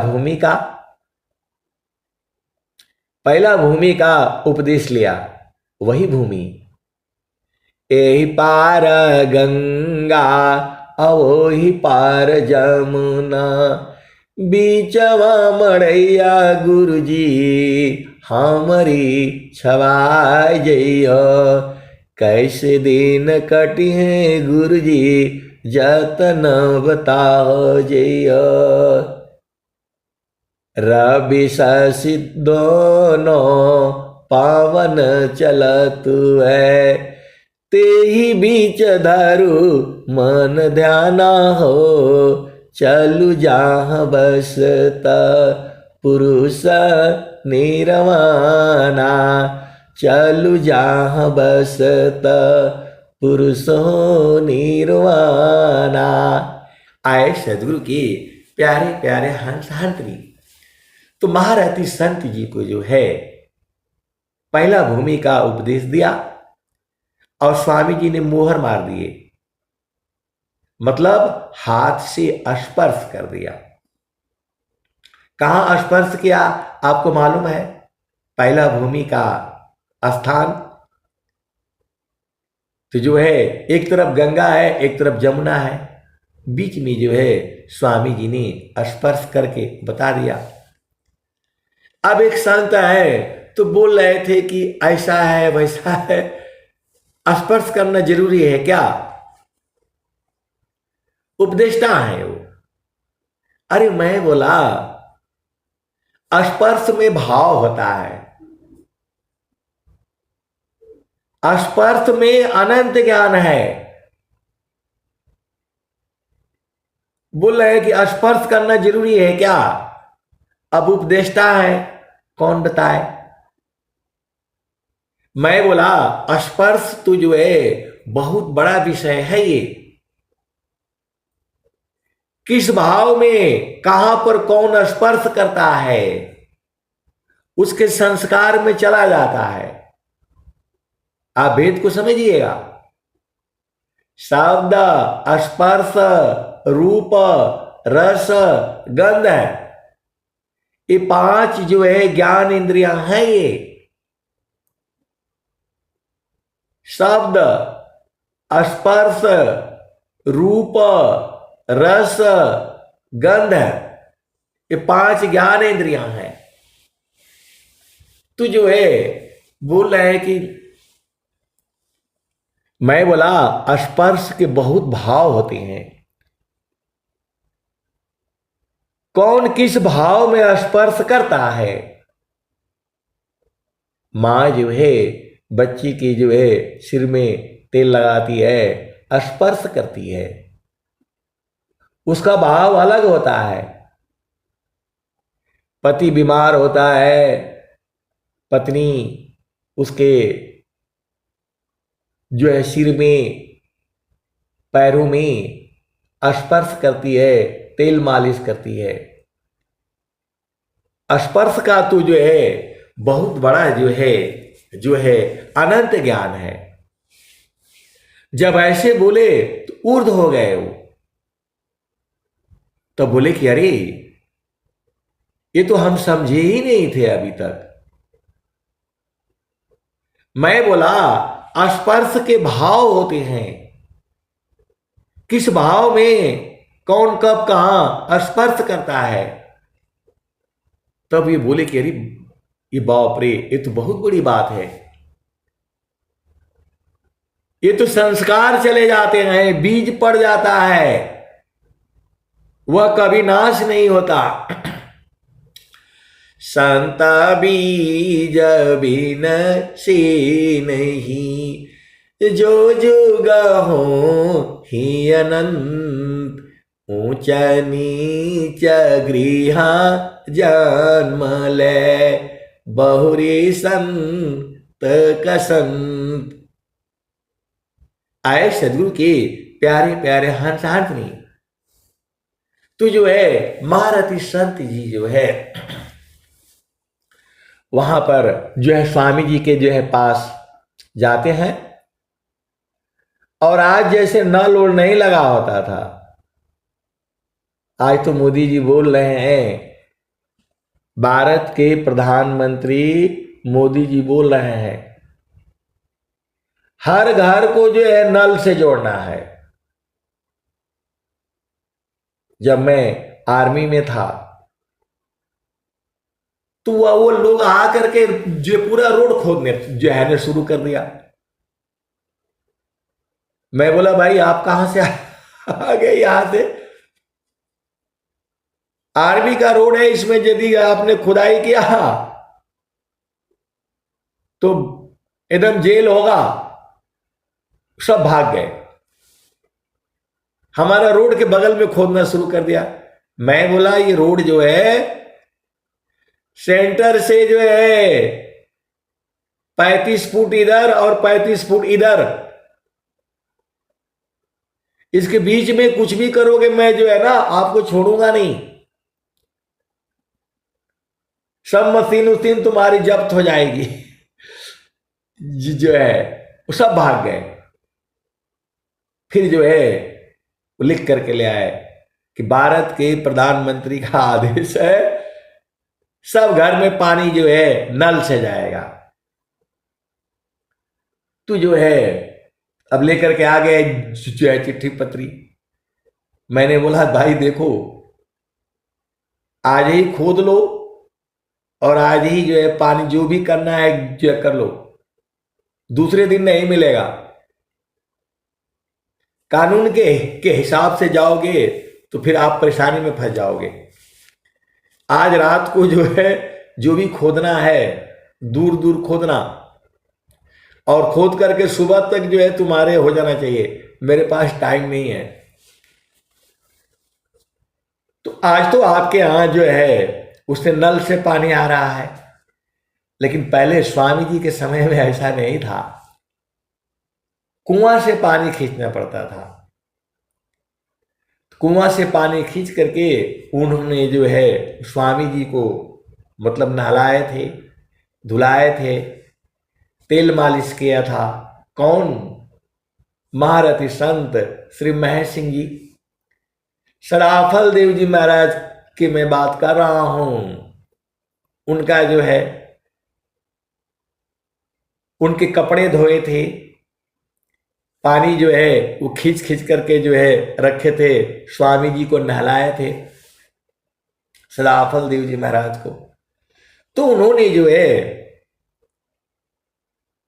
भूमि का उपदेश लिया। वही भूमि एहि पार गंगा अवोहि पार जमुना, बीचवा मड़ैया गुरुजी हमरी छवाय जइयो। कैसे दिन कटी है गुरुजी जतन बताओ जइयो। रवि शशि दोनों पावन चलत है, ते ही बीच धरु मन ध्याना हो। चलु जहाँ बसता पुरुष निर्वाणा, चलु जहाँ बसता पुरुष निर्वाणा। आए सदगुरु की प्यारे प्यारे हंस हंसनी। तो महारथी संत जी को जो है पहला भूमि का उपदेश दिया और स्वामी जी ने मोहर मार दिए, मतलब हाथ से स्पर्श कर दिया। कहां स्पर्श किया आपको मालूम है? पहला भूमि का स्थान तो जो है एक तरफ गंगा है, एक तरफ जमुना है, बीच में जो है स्वामी जी ने स्पर्श करके बता दिया। अब एक संत है तो बोल रहे थे कि ऐसा है वैसा है, स्पर्श करना जरूरी है क्या? उपदेष्टा है वो। अरे मैं बोला स्पर्श में भाव होता है, स्पर्श में अनंत ज्ञान है। बोल रहे हैं कि स्पर्श करना जरूरी है क्या? अब उपदेष्टा है, कौन बताए? मैं बोला स्पर्श तो जो है बहुत बड़ा विषय है ये। किस भाव में कहां पर कौन स्पर्श करता है उसके संस्कार में चला जाता है। आप भेद को समझिएगा। शब्द, स्पर्श, रूप, रस, गंध, ये पांच जो है ज्ञान इंद्रियां हैं। ये शब्द, स्पर्श, रूप, रस, गंध, ये पांच ज्ञान इंद्रियां हैं। तो जो है बोल रहे हैं कि मैं बोला स्पर्श के बहुत भाव होते हैं। कौन किस भाव में स्पर्श करता है? मां जो है बच्ची की जो है सिर में तेल लगाती है, स्पर्श करती है, उसका भाव अलग होता है। पति बीमार होता है, पत्नी उसके जो है सिर में, पैरों में स्पर्श करती है, तेल मालिश करती है। स्पर्श का तो जो है बहुत बड़ा जो है अनंत ज्ञान है। जब ऐसे बोले तो ऊर्ध्व हो गए वो। तो बोले कि अरे ये तो हम समझे ही नहीं थे अभी तक। मैं बोला स्पर्श के भाव होते हैं, किस भाव में कौन कब कहां स्पर्श करता है। तब ये बोले कि अरे ये बाप रे, ये तो बहुत बड़ी बात है। ये तो संस्कार चले जाते हैं, बीज पड़ जाता है, वह कभी नाश नहीं होता। संत बीज बिन से नहीं, जो जुग हो ही अनंत। ऊंच नीच गृह जन्म ले, बहुरी संत कसंत। आए सदगुरु के प्यारे प्यारे हंस हंसनी। तो जो है महारथी संत जी जो है वहां पर जो है स्वामी जी के जो है पास जाते हैं। और आज जैसे नल और नहीं लगा होता था, आज तो मोदी जी बोल रहे हैं, भारत के प्रधानमंत्री मोदी जी बोल रहे हैं हर घर को जो है नल से जोड़ना है। जब मैं आर्मी में था तो वो लोग आकर के जो पूरा रोड खोदने जो है ने शुरू कर दिया। मैं बोला भाई आप कहां से आ गए? यहां से आर्मी का रोड है, इसमें यदि आपने खुदाई किया तो एकदम जेल होगा। सब भाग गए, हमारा रोड के बगल में खोदना शुरू कर दिया। मैं बोला ये रोड जो है सेंटर से जो है 35 फुट इधर और 35 फुट इधर, इसके बीच में कुछ भी करोगे मैं जो है ना आपको छोड़ूंगा नहीं। सब मशीन उशीन तुम्हारी जब्त हो जाएगी। जो है वो सब भाग गए। फिर जो है वो लिख करके ले आए कि भारत के प्रधानमंत्री का आदेश है, सब घर में पानी जो है नल से जाएगा। तो जो है अब लेकर के आ गए जो है चिट्ठी पत्री। मैंने बोला भाई देखो आज ही खोद लो और आज ही जो है पानी जो भी करना है जो है कर लो, दूसरे दिन नहीं मिलेगा। कानून के हिसाब से जाओगे तो फिर आप परेशानी में फंस जाओगे। आज रात को जो है जो भी खोदना है दूर दूर खोदना, और खोद करके सुबह तक जो है तुम्हारे हो जाना चाहिए। मेरे पास टाइम नहीं है। तो आज तो आपके यहां जो है उससे नल से पानी आ रहा है, लेकिन पहले स्वामी जी के समय में ऐसा नहीं था, कुआं से पानी खींचना पड़ता था। कुआं से पानी खींच करके उन्होंने जो है स्वामी जी को मतलब नहलाए थे, धुलाए थे, तेल मालिश किया था। कौन? महारथी संत श्री महेश सिंह जी। सराफल देव जी महाराज की मैं बात कर रहा हूं। उनका जो है उनके कपड़े धोए थे, पानी जो है वो खींच खींच करके जो है रखे थे, स्वामी जी को नहलाए थे सदाफल देव जी महाराज को। तो उन्होंने जो है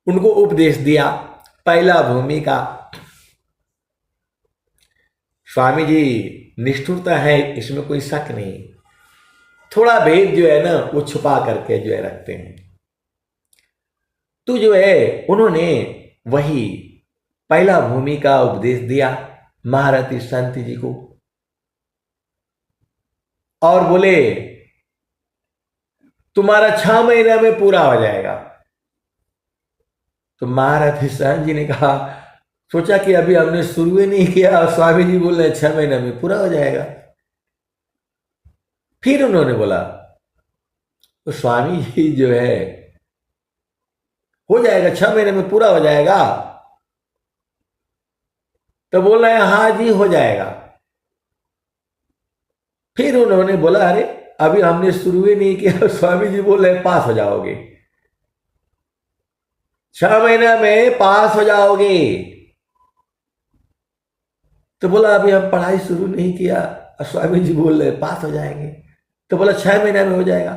उनको उपदेश दिया पहला भूमि का। स्वामी जी निष्ठुरता है, इसमें कोई शक नहीं। थोड़ा भेद जो है ना वो छुपा करके जो है रखते हैं। तो जो है उन्होंने वही पहला भूमि का उपदेश दिया महारथी संत जी को, और बोले तुम्हारा 6 महीने में पूरा हो जाएगा। तो महारथी संत जी ने कहा, सोचा कि अभी हमने शुरू ही नहीं किया और स्वामी जी बोल रहे 6 महीने में पूरा हो जाएगा। फिर उन्होंने बोला, तो स्वामी जी जो है हो जाएगा, 6 महीने में पूरा हो जाएगा। तो बोल रहे हैं हाँ जी हो जाएगा। फिर उन्होंने बोला अरे अभी हमने शुरू ही नहीं किया, स्वामी जी बोल रहे पास हो जाओगे, 6 महीने में पास हो जाओगे। तो बोला अभी हम पढ़ाई शुरू नहीं किया और स्वामी जी बोल रहे पास हो जाएंगे। तो बोला 6 महीने में हो जाएगा।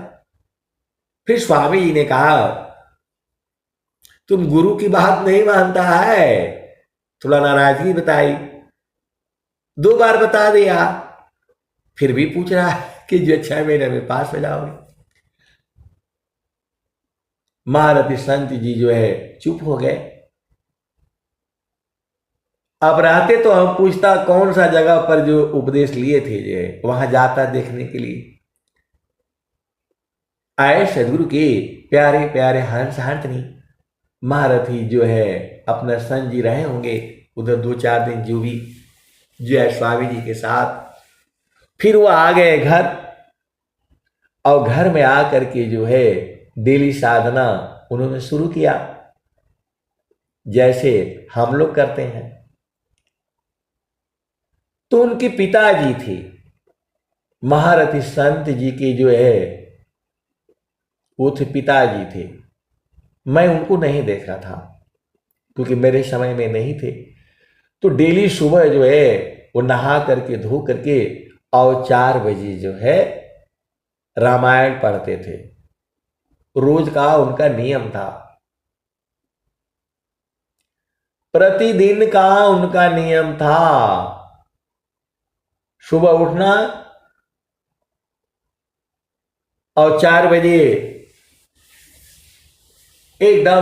फिर स्वामी जी ने कहा तुम गुरु की बात नहीं मानता है, थोड़ा नाराजगी बताई, 2 बार बता दिया, फिर भी पूछ रहा है कि जो 6 महीने में पास हो जाओगे। महारथी संत जी जो है चुप हो गए। अब रहते तो हम पूछता कौन सा जगह पर जो उपदेश लिए थे जो है वहां जाता देखने के लिए। आए सदगुरु के प्यारे प्यारे हंस हंसनी महारथी जो है अपना संग जी रहे होंगे उधर 2-4 दिन जो भी जो है स्वामी जी के साथ। फिर वो आ गए घर और घर में आकर के जो है डेली साधना उन्होंने शुरू किया जैसे हम लोग करते हैं। तो उनके पिताजी थे महारथी संत जी के जो है वो थे पिताजी थे। मैं उनको नहीं देखा था क्योंकि मेरे समय में नहीं थे। तो डेली सुबह जो है वो नहा करके धो करके और 4 बजे जो है रामायण पढ़ते थे। रोज का उनका नियम था, प्रतिदिन का उनका नियम था। सुबह उठना और 4 बजे एकदम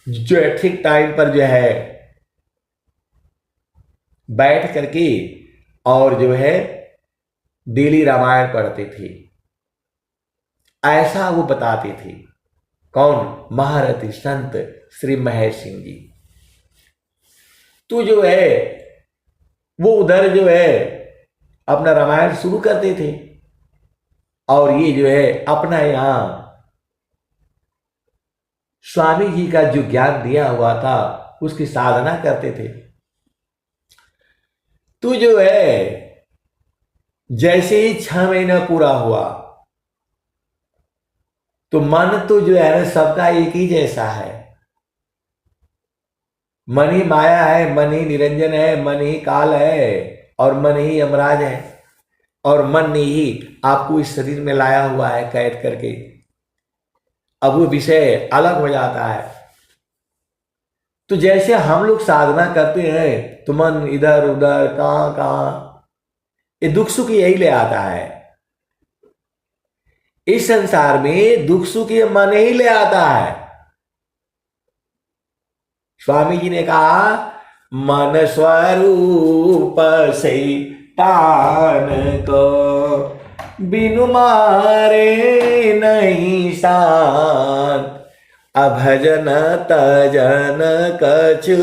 जो है ठीक टाइम पर जो है बैठ करके और जो है डेली रामायण पढ़ते थे। ऐसा वो बताते थे। कौन? महारथी संत श्री महेश सिंह जी। तो जो है वो उधर जो है अपना रामायण शुरू करते थे और ये जो है अपना यहां स्वामी जी का जो ज्ञान दिया हुआ था उसकी साधना करते थे। तो जो है जैसे ही 6 महीना पूरा हुआ तो मन तो जो है सबका एक ही जैसा है। मन ही माया है, मन ही निरंजन है, मन ही काल है और मन ही यमराज है और मन ने ही आपको इस शरीर में लाया हुआ है कैद करके। अब वो विषय अलग हो जाता है। तो जैसे हम लोग साधना करते हैं तो मन इधर उधर कहां कहां, ये दुख सुख यही ले आता है। इस संसार में दुख सुख ये मन ही ले आता है। स्वामी जी ने कहा मन स्वरूप से तान को बिनु मारे नहीं शांत, अभजन तजन कछु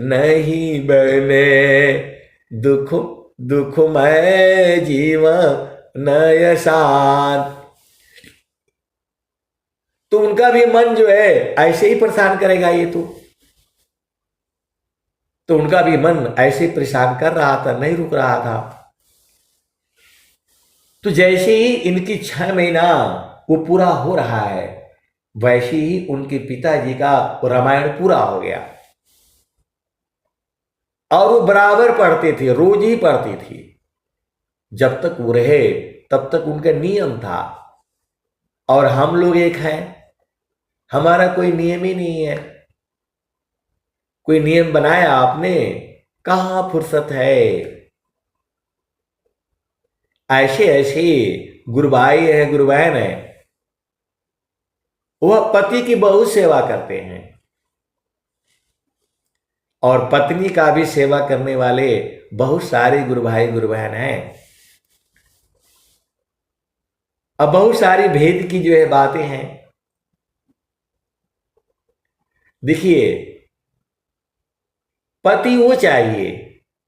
नहीं बने, दुख दुखमय जीवन नय शांत। तो उनका भी मन जो है ऐसे ही परेशान करेगा ये तो उनका भी मन ऐसे परेशान कर रहा था, नहीं रुक रहा था। तो जैसे ही इनकी 6 महीना वो पूरा हो रहा है वैसे ही उनके पिताजी का रामायण पूरा हो गया और वो बराबर पढ़ते थे, रोज ही पढ़ते थे। जब तक वो रहे तब तक उनका नियम था। और हम लोग एक हैं, हमारा कोई नियम ही नहीं है। कोई नियम बनाया आपने, कहां फुर्सत है। ऐसे ऐसे गुरु भाई है, गुरु बहन है, वह पति की बहुत सेवा करते हैं और पत्नी का भी सेवा करने वाले बहुत सारे गुरु भाई गुरु बहन हैं। अब बहुत सारी भेद की जो है बातें हैं। देखिए पति वो चाहिए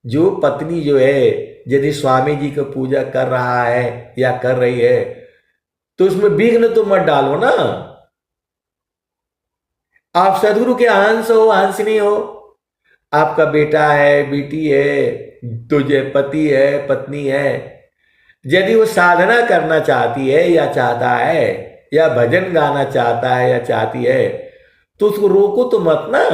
जो पत्नी जो है यदि स्वामी जी को पूजा कर रहा है या कर रही है तो उसमें विघ्न तो मत डालो ना। आप सदगुरु के हंस हो, हंसनी हो। आपका बेटा है, बेटी है, तुझे पति है, पत्नी है, यदि वो साधना करना चाहती है या चाहता है, या भजन गाना चाहता है या चाहती है, तो उसको रोको तो मत ना।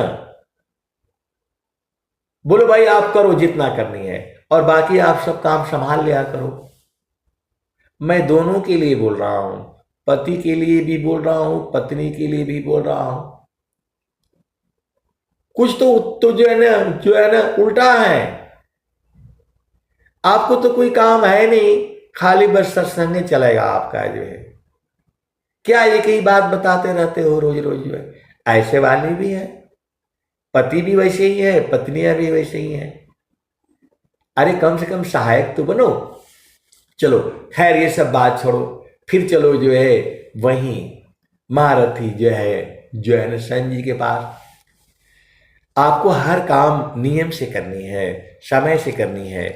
बोलो भाई आप करो जितना करनी है, और बाकी आप सब काम संभाल लिया करो। मैं दोनों के लिए बोल रहा हूं, पति के लिए भी बोल रहा हूं, पत्नी के लिए भी बोल रहा हूं। कुछ तो जो है ना उल्टा है। आपको तो कोई काम है नहीं, खाली बस सत्संग चलेगा आपका जो है। क्या एक ही बात बताते रहते हो रोज रोज जो है। ऐसे वाले भी है, पति भी वैसे ही है, पत्नियां भी वैसे ही हैं। अरे कम से कम सहायक तो बनो। चलो खैर ये सब बात छोड़ो, फिर चलो जो है वहीं महारथी जो है ना संत जी के पास। आपको हर काम नियम से करनी है, समय से करनी है।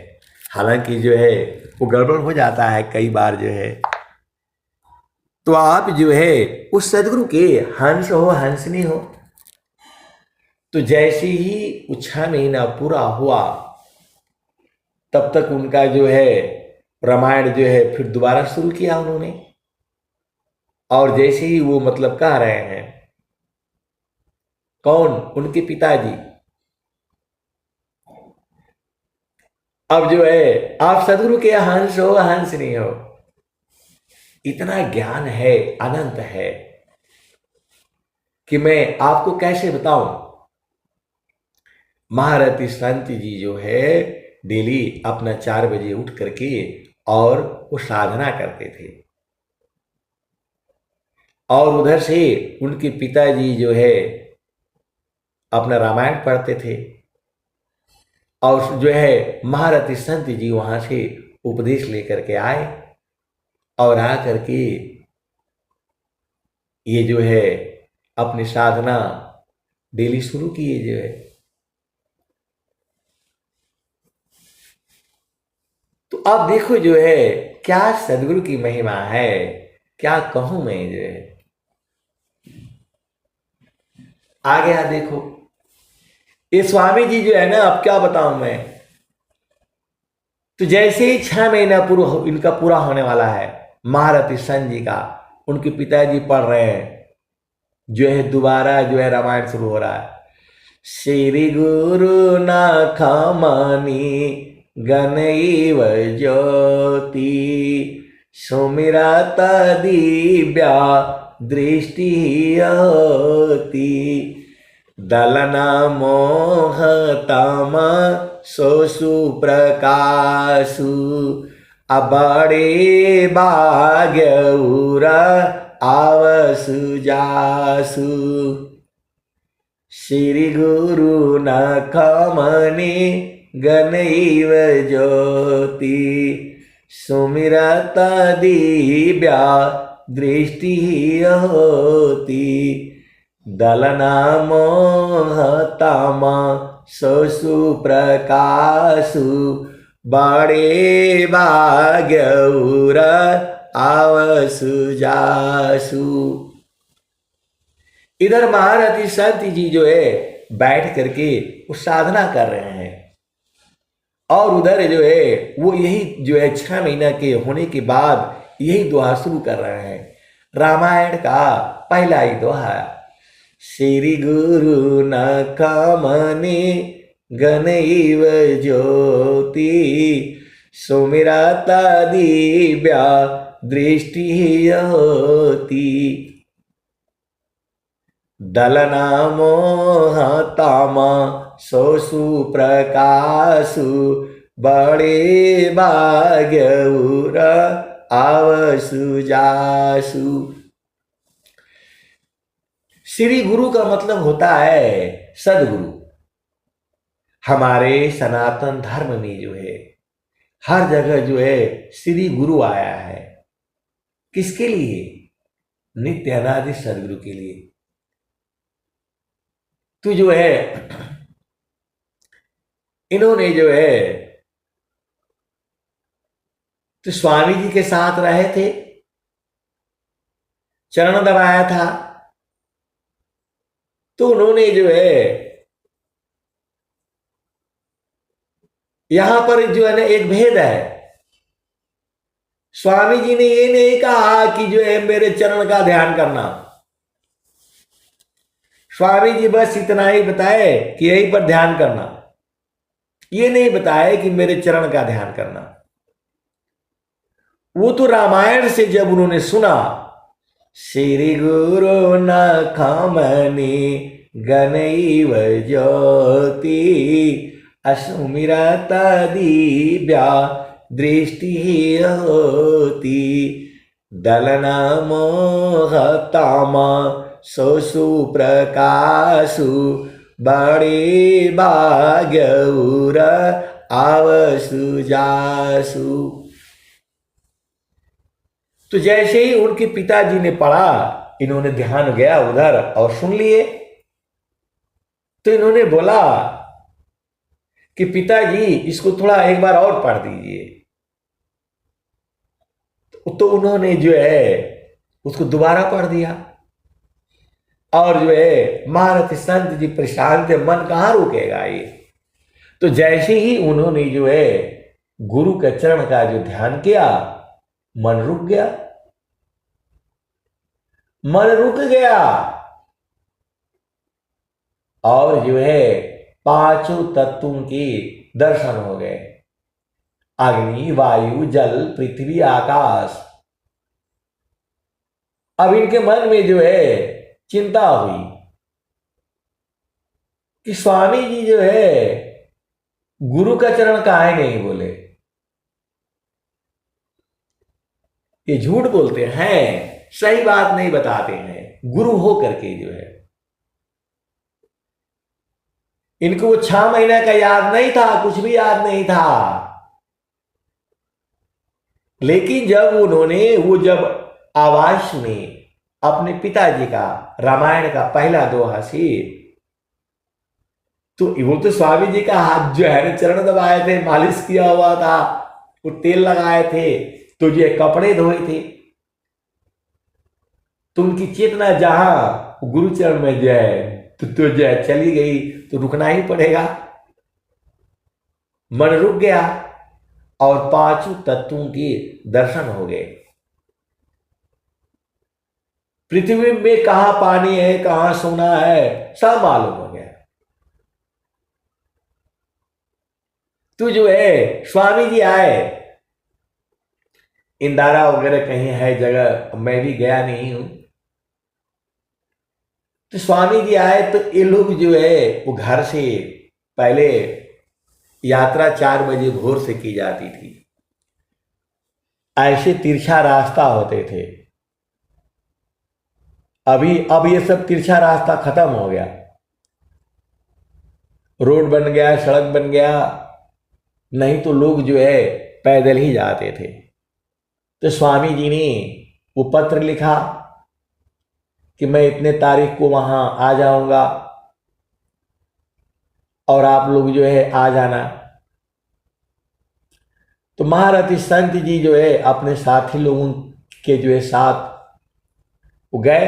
हालांकि जो है वो गड़बड़ हो जाता है कई बार जो है। तो आप जो है उस सदगुरु के हंस हो, हंसनी हो। तो जैसे ही वो 6 महीना पूरा हुआ, तब तक उनका जो है रामायण जो है फिर दोबारा शुरू किया उन्होंने। और जैसे ही वो मतलब कह रहे हैं, कौन? उनके पिताजी। अब जो है आप सदगुरु के हंस हो, हंस नहीं हो। इतना ज्ञान है, अनंत है, कि मैं आपको कैसे बताऊं। महारथी संत जी जो है डेली अपना 4 बजे उठ करके और वो साधना करते थे। और उधर से उनके पिताजी जो है अपना रामायण पढ़ते थे। और जो है महारथी संत जी वहां से उपदेश लेकर के आए, और आ करके ये जो है अपनी साधना डेली शुरू किए जो है। तो अब देखो जो है क्या सदगुरु की महिमा है, क्या कहूं मैं जो है। आ गया देखो ये स्वामी जी जो है ना, अब क्या बताऊं मैं। तो जैसे ही 6 महीना पूरा इनका पूरा होने वाला है, महारथी संत जी का, उनके पिताजी पढ़ रहे हैं, जो है दोबारा जो है रामायण शुरू हो रहा है। श्री गुरु नाखमणि गणैव ज्योति सुमिरत दिव्या दृष्टि होती दलना मोहतम सोसु प्रकाशु अबड़े भाग्यउर आवसु जासु श्री गुरु नाखमणि गणैव ज्योति सुमिरत दिव्या दृष्टि होती दलना मोहतम सोसु प्रकाशु बड़े भाग्यउर आवसु जासु। इधर महारथी संत जी जो है बैठ करके वो साधना कर रहे हैं, और उधर जो है वो यही जो है 6 महीना के होने के बाद यही दोहा शुरू कर रहे हैं, रामायण का पहला ही दोहा। श्री गुरु नाखमणि गणैव ज्योति सुमिरत दिव्या दृष्टि होती दलना मोहतम सोसु प्रकाशु बड़े भाग्यउर आवसु जासु। श्री गुरु का मतलब होता है सदगुरु। हमारे सनातन धर्म में जो है हर जगह जो है श्री गुरु आया है। किसके लिए? नित्य अनादि सदगुरु के लिए। तो जो है इन्होंने जो है तो स्वामी जी के साथ रहे थे, चरण दबाया था, तो उन्होंने जो है यहां पर जो है ना एक भेद है। स्वामी जी ने ये नहीं कहा कि जो है मेरे चरण का ध्यान करना। स्वामी जी बस इतना ही बताए कि यहीं पर ध्यान करना, ये नहीं बताए कि मेरे चरण का ध्यान करना। वो तो रामायण से जब उन्होंने सुना, श्री गुरु न खमनी गणैव ज्योति असुमिरत दिव्या दृष्टि होती दलन मोहताम सोसु प्रकाशु बड़े भाग्यउर आवसु जासु। तो जैसे ही उनके पिताजी ने पढ़ा, इन्होंने ध्यान गया उधर और सुन लिए। तो इन्होंने बोला कि पिताजी इसको थोड़ा एक बार और पढ़ दीजिए। तो उन्होंने जो है उसको दोबारा पढ़ दिया। और जो है महारथी संत जी प्रशांत, मन कहाँ रुकेगा ये। तो जैसे ही उन्होंने जो है गुरु के चरण का जो ध्यान किया, मन रुक गया, मन रुक गया। और जो है पांचों तत्वों के दर्शन हो गए, अग्नि वायु जल पृथ्वी आकाश। अब इनके मन में जो है चिंता हुई कि स्वामी जी जो है गुरु का चरण काहे नहीं बोले। ये झूठ बोलते हैं, सही बात नहीं बताते हैं। गुरु हो करके जो है इनको वो 6 महीने का याद नहीं था, कुछ भी याद नहीं था। लेकिन जब उन्होंने वो जब आवाज सुनी अपने पिताजी का, रामायण का पहला दोहा से, तो वो तो स्वामी जी का हाथ जो है चरण दबाए थे, मालिश किया हुआ था, वो तेल लगाए थे, तो जो कपड़े धोए थे। तो उनकी चेतना जहां गुरु चरण में जो है तो जो है चली गई, तो रुकना ही पड़ेगा। मन रुक गया और पांचों तत्वों के दर्शन हो गए। पृथ्वी में कहां पानी है, कहां सोना है, सब मालूम हो गया। तो जो है स्वामी जी आए, इंदारा वगैरह कहीं है जगह, मैं भी गया नहीं हूं। तो स्वामी जी आए तो ये लोग जो है वो घर से पहले यात्रा 4 बजे भोर से की जाती थी। ऐसे तिरछा रास्ता होते थे। अब ये सब तिरछा रास्ता खत्म हो गया, रोड बन गया, सड़क बन गया। नहीं तो लोग जो है पैदल ही जाते थे। तो स्वामी जी ने वो पत्र लिखा कि मैं इतने तारीख को वहां आ जाऊंगा और आप लोग जो है आ जाना। तो महारथी संत जी जो है अपने साथी लोगों के जो है साथ वो गए।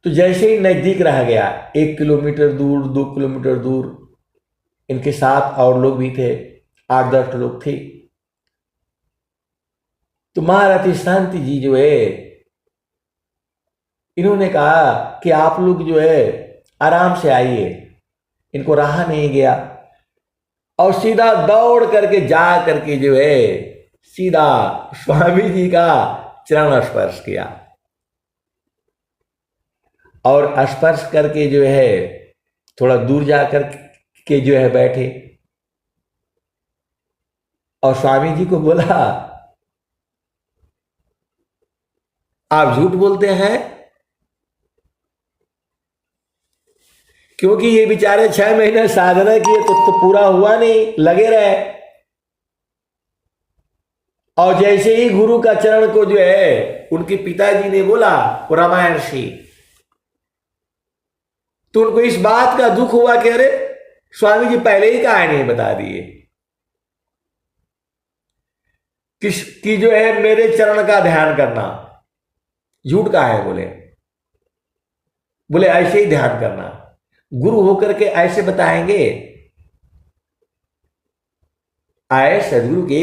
तो जैसे ही नजदीक रह गया, 1 किलोमीटर दूर, 2 किलोमीटर दूर, इनके साथ और लोग भी थे, 8-10 लोग थे। तो महारथी संत जी जो है इन्होंने कहा कि आप लोग जो है आराम से आइए। इनको रहा नहीं गया और सीधा दौड़ करके जा करके जो है सीधा स्वामी जी का चरण स्पर्श किया और स्पर्श करके जो है थोड़ा दूर जाकर के जो है बैठे और स्वामी जी को बोला, आप झूठ बोलते हैं, क्योंकि ये बेचारे 6 महीने साधना किए तो पूरा हुआ नहीं, लगे रहे। और जैसे ही गुरु का चरण को जो है उनके पिताजी ने बोला वो रामायण से, तो उनको इस बात का दुख हुआ कि अरे स्वामी जी पहले ही कहानी बता दिए कि जो है मेरे चरण का ध्यान करना। झूठ का है बोले। बोले ऐसे ही ध्यान करना। गुरु होकर के ऐसे बताएंगे। आए सदगुरु के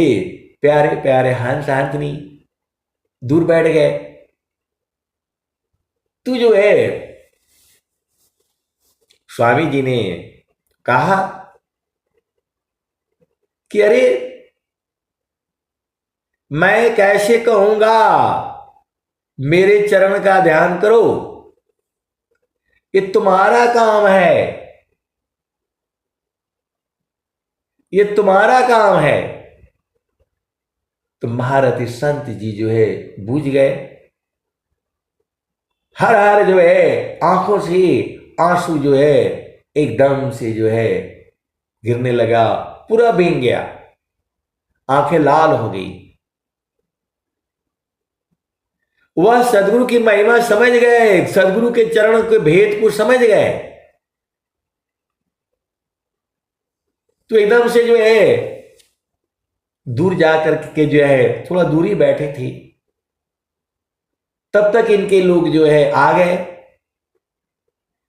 प्यारे प्यारे हंस हंसनी दूर बैठ गए। तू जो है, स्वामी जी ने कहा कि अरे मैं कैसे कहूंगा, मेरे चरण का ध्यान करो, ये तुम्हारा काम है, ये तुम्हारा काम है। तो महारथी संत जी जो है बूझ गए। हर हर जो है आंखों से आंसू जो है एकदम से जो है गिरने लगा, पूरा भीग गया, आंखें लाल हो गई। वह सदगुरु की महिमा समझ गए, सदगुरु के चरण के भेद को समझ गए। तो एकदम से जो है दूर जाकर के जो है थोड़ा दूरी बैठे थे। तब तक इनके लोग जो है आ गए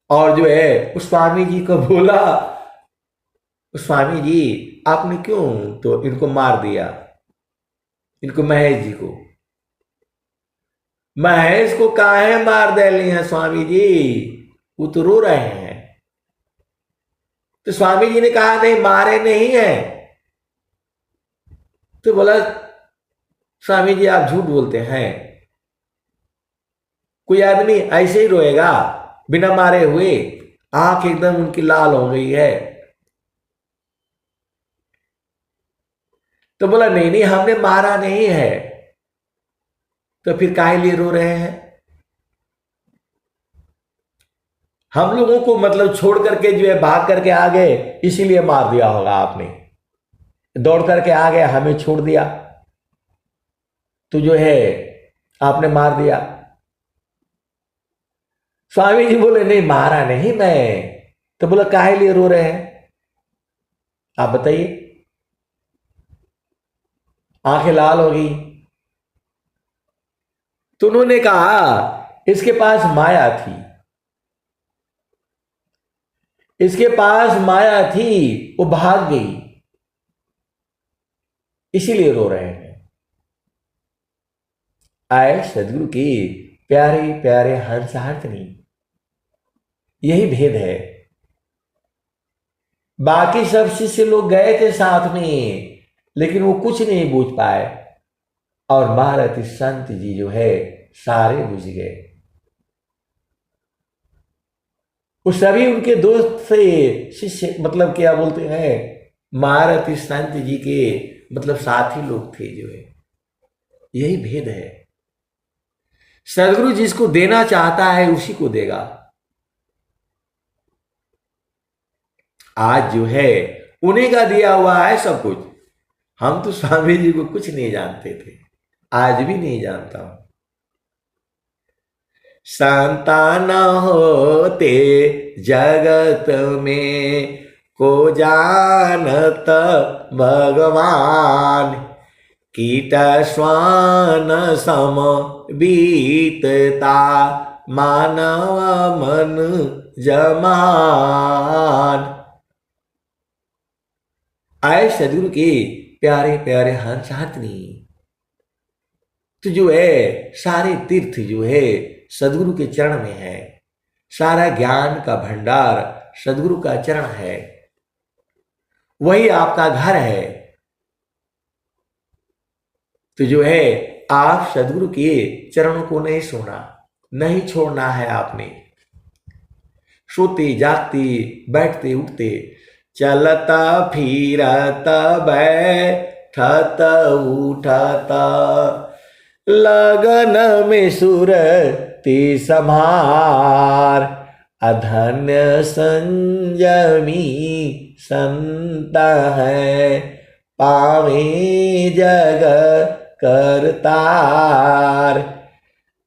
और जो है उस स्वामी जी को बोला, स्वामी जी आपने क्यों तो इनको मार दिया, इनको महेश जी को। महेश को काहे मार डाली है स्वामी जी, वो तो रो रहे हैं। तो स्वामी जी ने कहा नहीं मारे नहीं है। तो बोला स्वामी जी आप झूठ बोलते हैं, कोई आदमी ऐसे ही रोएगा बिना मारे हुए, आंख एकदम उनकी लाल हो गई है। तो बोला नहीं नहीं हमने मारा नहीं है। तो फिर काहे लिए रो रहे हैं? हम लोगों को मतलब छोड़ करके जो है भाग करके आ गए, इसीलिए मार दिया होगा आपने, दौड़ करके आ गए हमें छोड़ दिया तो जो है आपने मार दिया। स्वामी जी बोले नहीं मारा नहीं मैं। तो बोला काहे लिए रो रहे हैं आप बताइए। आंखें लाल हो गई। तो उन्होंने कहा इसके पास माया थी, इसके पास माया थी, वो भाग गई इसीलिए रो रहे हैं। आए सदगुरु की प्यारे प्यारे हंस हंसनी, यही भेद है। बाकी सब शिष्य लोग गए थे साथ में, लेकिन वो कुछ नहीं बूझ पाए और महारथी संत जी जो है सारे बुझ गए। वो सभी उनके दोस्त से शिष्य मतलब क्या बोलते हैं, महारथी संत जी के मतलब साथी लोग थे जो है। यही भेद है। सदगुरु जिसको देना चाहता है उसी को देगा। आज जो है उन्हीं का दिया हुआ है सब कुछ। हम तो स्वामी जी को कुछ नहीं जानते थे, आज भी नहीं जानता हूं। संतान होते जगत में को जानत भगवान, कीट श्वान सम बीतता मानव मन जमान। आए सदगुरु के प्यारे प्यारे हंस हंसनी, तो जो है सारे तीर्थ जो है सदगुरु के चरण में है। सारा ज्ञान का भंडार सदगुरु का चरण है, वही आपका घर है। तो जो है आप सदगुरु के चरणों को नहीं नहीं छोड़ना है आपने। सोते जागते बैठते उठते चलता फिरता बैठत उठता लगन में सुरति समार, अधन्य संयमी संत है पावे जग करतार,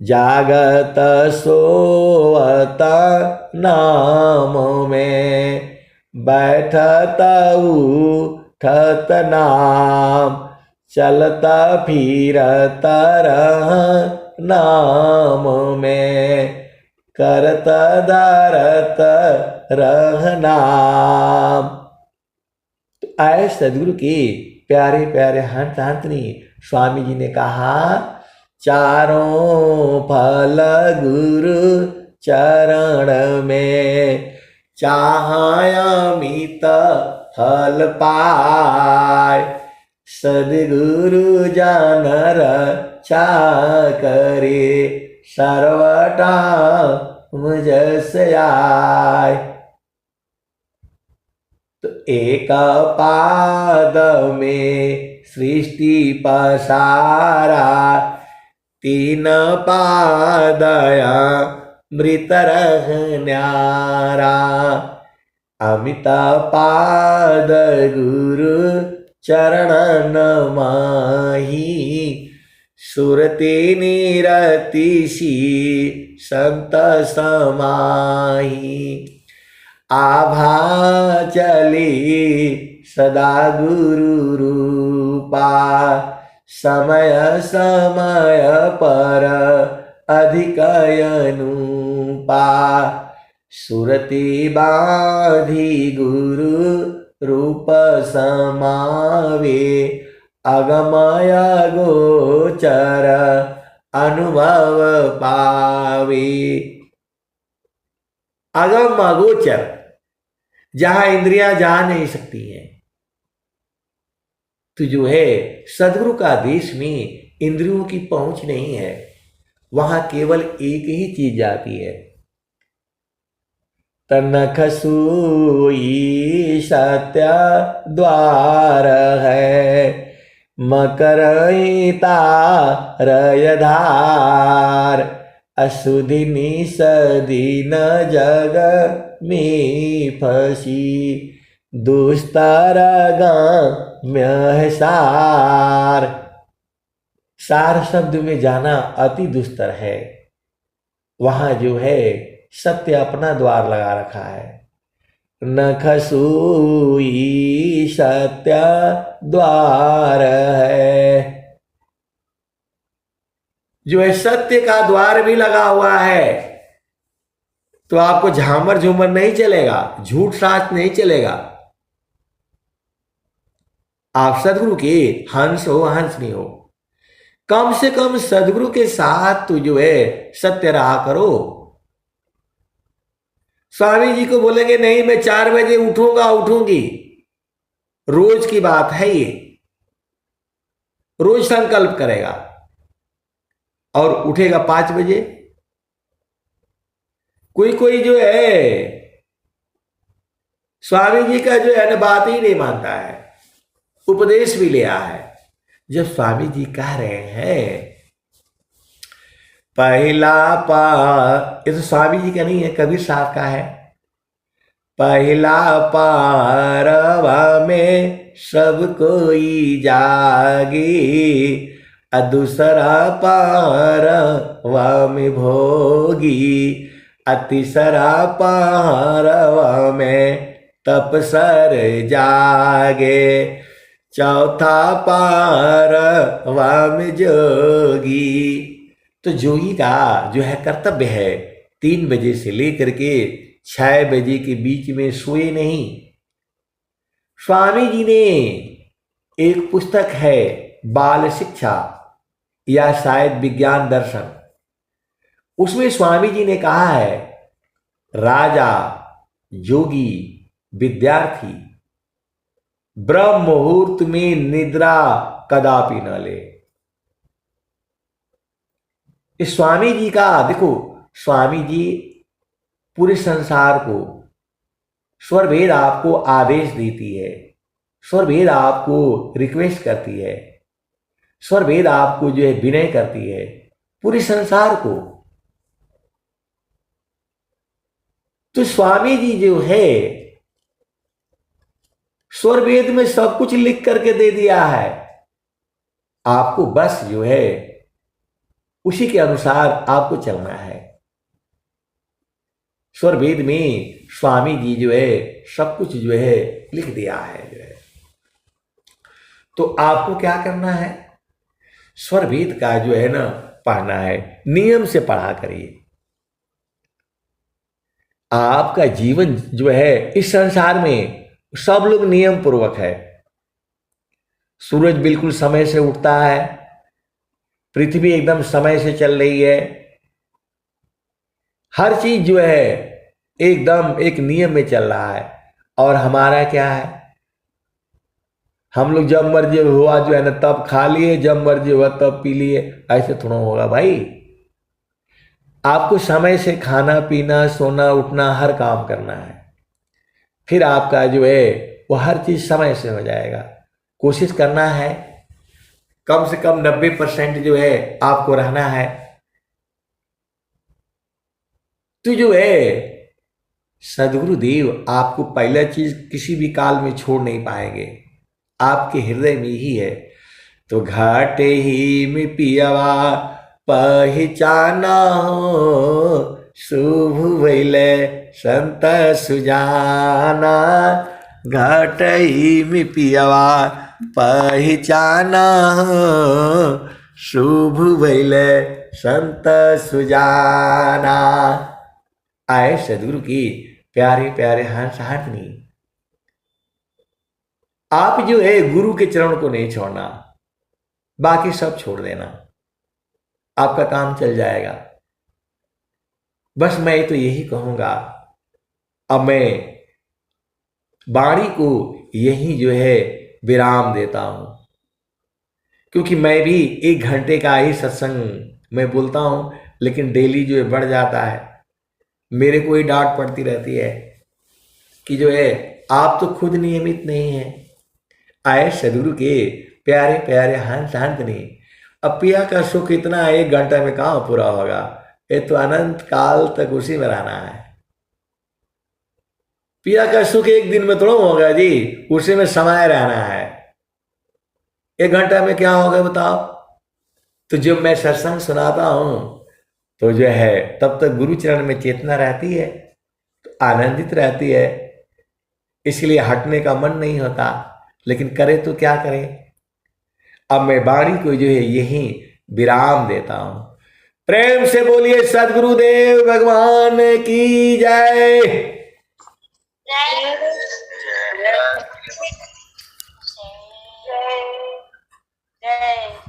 जागत सोवत नाम में बैठत उठत नाम, चलता फिरता रह नाम में करत दारत रहना। तो आए सदगुरु के प्यारे प्यारे हंस हंसनी स्वामी जी ने कहा, चारों फल गुरु चरण में चाहाय अमित फल पाय। सदगुरु जन रक्षा करे सर्वटा मुझस आय। तो एक पाद में सृष्टि पसारा, तीन पादया मृत न्यारा। अमित पाद गुरु चरण माही, सुरति निरतिशी संत समाही। आभा चली सदा गुरु रूपा, समय समय पर अधिक अनुपा। सुरति बाधी गुरु रूप समावे, अगमय गोचर अनुभव पावे। अगम अगोचर, जहां इंद्रियां जा नहीं सकती हैं, तो जो है सदगुरु का देश में इंद्रियों की पहुंच नहीं है, वहां केवल एक ही चीज जाती है। तनख सोई सत्य द्वार है, मकरता रयधार। अशुद्धि निषदीन जग में फसी, दुस्तर गम्य सार। सार शब्द में जाना अति दुस्तर है। वहां जो है सत्य अपना द्वार लगा रखा है। नख सोई सत्य द्वार है, जो है सत्य का द्वार भी लगा हुआ है। तो आपको झामर झूमर नहीं चलेगा, झूठ साच नहीं चलेगा। आप सदगुरु के हंस हो, हंस नहीं हो। कम से कम सदगुरु के साथ तो जो है सत्य रहा करो। स्वामी जी को बोलेंगे नहीं मैं 4 बजे उठूंगा उठूंगी, रोज की बात है ये, रोज संकल्प करेगा और उठेगा 5 बजे। कोई कोई जो है स्वामी जी का जो है ना बात ही नहीं मानता है, उपदेश भी लिया है। जब स्वामी जी कह रहे हैं पहला ये तो स्वामी जी का नहीं है, कबीर साहब का है। पहला पारवा में सब कोई जागी, दूसरा पारवा में भोगी, तीसरा पारवा में तपसर जागे, चौथा पारवा में जोगी। तो जोगी का जो है कर्तव्य है 3 बजे से लेकर के 6 बजे के बीच में सोए नहीं। स्वामी जी ने एक पुस्तक है बाल शिक्षा या शायद विज्ञान दर्शन, उसमें स्वामी जी ने कहा है राजा, योगी, विद्यार्थी ब्रह्म मुहूर्त में निद्रा कदापि न ले। इस स्वामी जी का देखो, स्वामी जी पूरे संसार को स्वरभेद आपको आदेश देती है, स्वरभेद आपको रिक्वेस्ट करती है, स्वरभेद आपको जो है विनय करती है पूरे संसार को। तो स्वामी जी जो है स्वरभेद में सब कुछ लिख करके दे दिया है, आपको बस जो है उसी के अनुसार आपको चलना है। स्वरभेद में स्वामी जी जो है सब कुछ जो है लिख दिया है जो है। तो आपको क्या करना है, स्वरभेद का जो है ना पढ़ना है, नियम से पढ़ा करिए। आपका जीवन जो है इस संसार में सब लोग नियम पूर्वक है। सूरज बिल्कुल समय से उठता है, पृथ्वी एकदम समय से चल रही है, हर चीज जो है एकदम एक नियम में चल रहा है। और हमारा क्या है, हम लोग जब मर्जी हुआ जो है ना तब खा लिए, जब मर्जी हुआ तब पी लिए, ऐसे थोड़ा होगा भाई। आपको समय से खाना पीना सोना उठना हर काम करना है, फिर आपका जो है वो हर चीज समय से हो जाएगा। कोशिश करना है कम से कम 90% जो है आपको रहना है। तो जो है सदगुरुदेव आपको पहला चीज किसी भी काल में छोड़ नहीं पाएंगे, आपके हृदय में ही है। तो घाटे ही में पियवा पहचाना हो, शुभ भइले संत सुजाना। घाट ही में पियवा पहचाना हो, शुभ भइले संत सुजाना। आए सदगुरु की प्यारे प्यारे हंस हाटनी, आप जो है गुरु के चरण को नहीं छोड़ना, बाकी सब छोड़ देना, आपका काम चल जाएगा। बस मैं तो यही कहूंगा, अब मैं वाणी को यही जो है विराम देता हूं, क्योंकि मैं भी 1 घंटे का ही सत्संग मैं बोलता हूं, लेकिन डेली जो है बढ़ जाता है। मेरे को ही डांट पड़ती रहती है कि जो है आप तो खुद नियमित नहीं है। आए सदगुरु के प्यारे प्यारे हंस हंसनी, अब पिया का सुख इतना 1 घंटा में कहाँ पूरा होगा, ये तो अनंत काल तक उसी में रहना है। पिया का सुख 1 दिन में थोड़ा होगा जी, उसी में समाये रहना है। 1 घंटा में क्या होगा बताओ। तो जब मैं सत्संग सुनाता हूं तो जो है तब तक गुरु चरण में चेतना रहती है, तो आनंदित रहती है, इसलिए हटने का मन नहीं होता। लेकिन करे तो क्या करें। अब मैं वाणी को जो है यही विराम देता हूं। प्रेम से बोलिए सदगुरुदेव भगवान की जय। जय।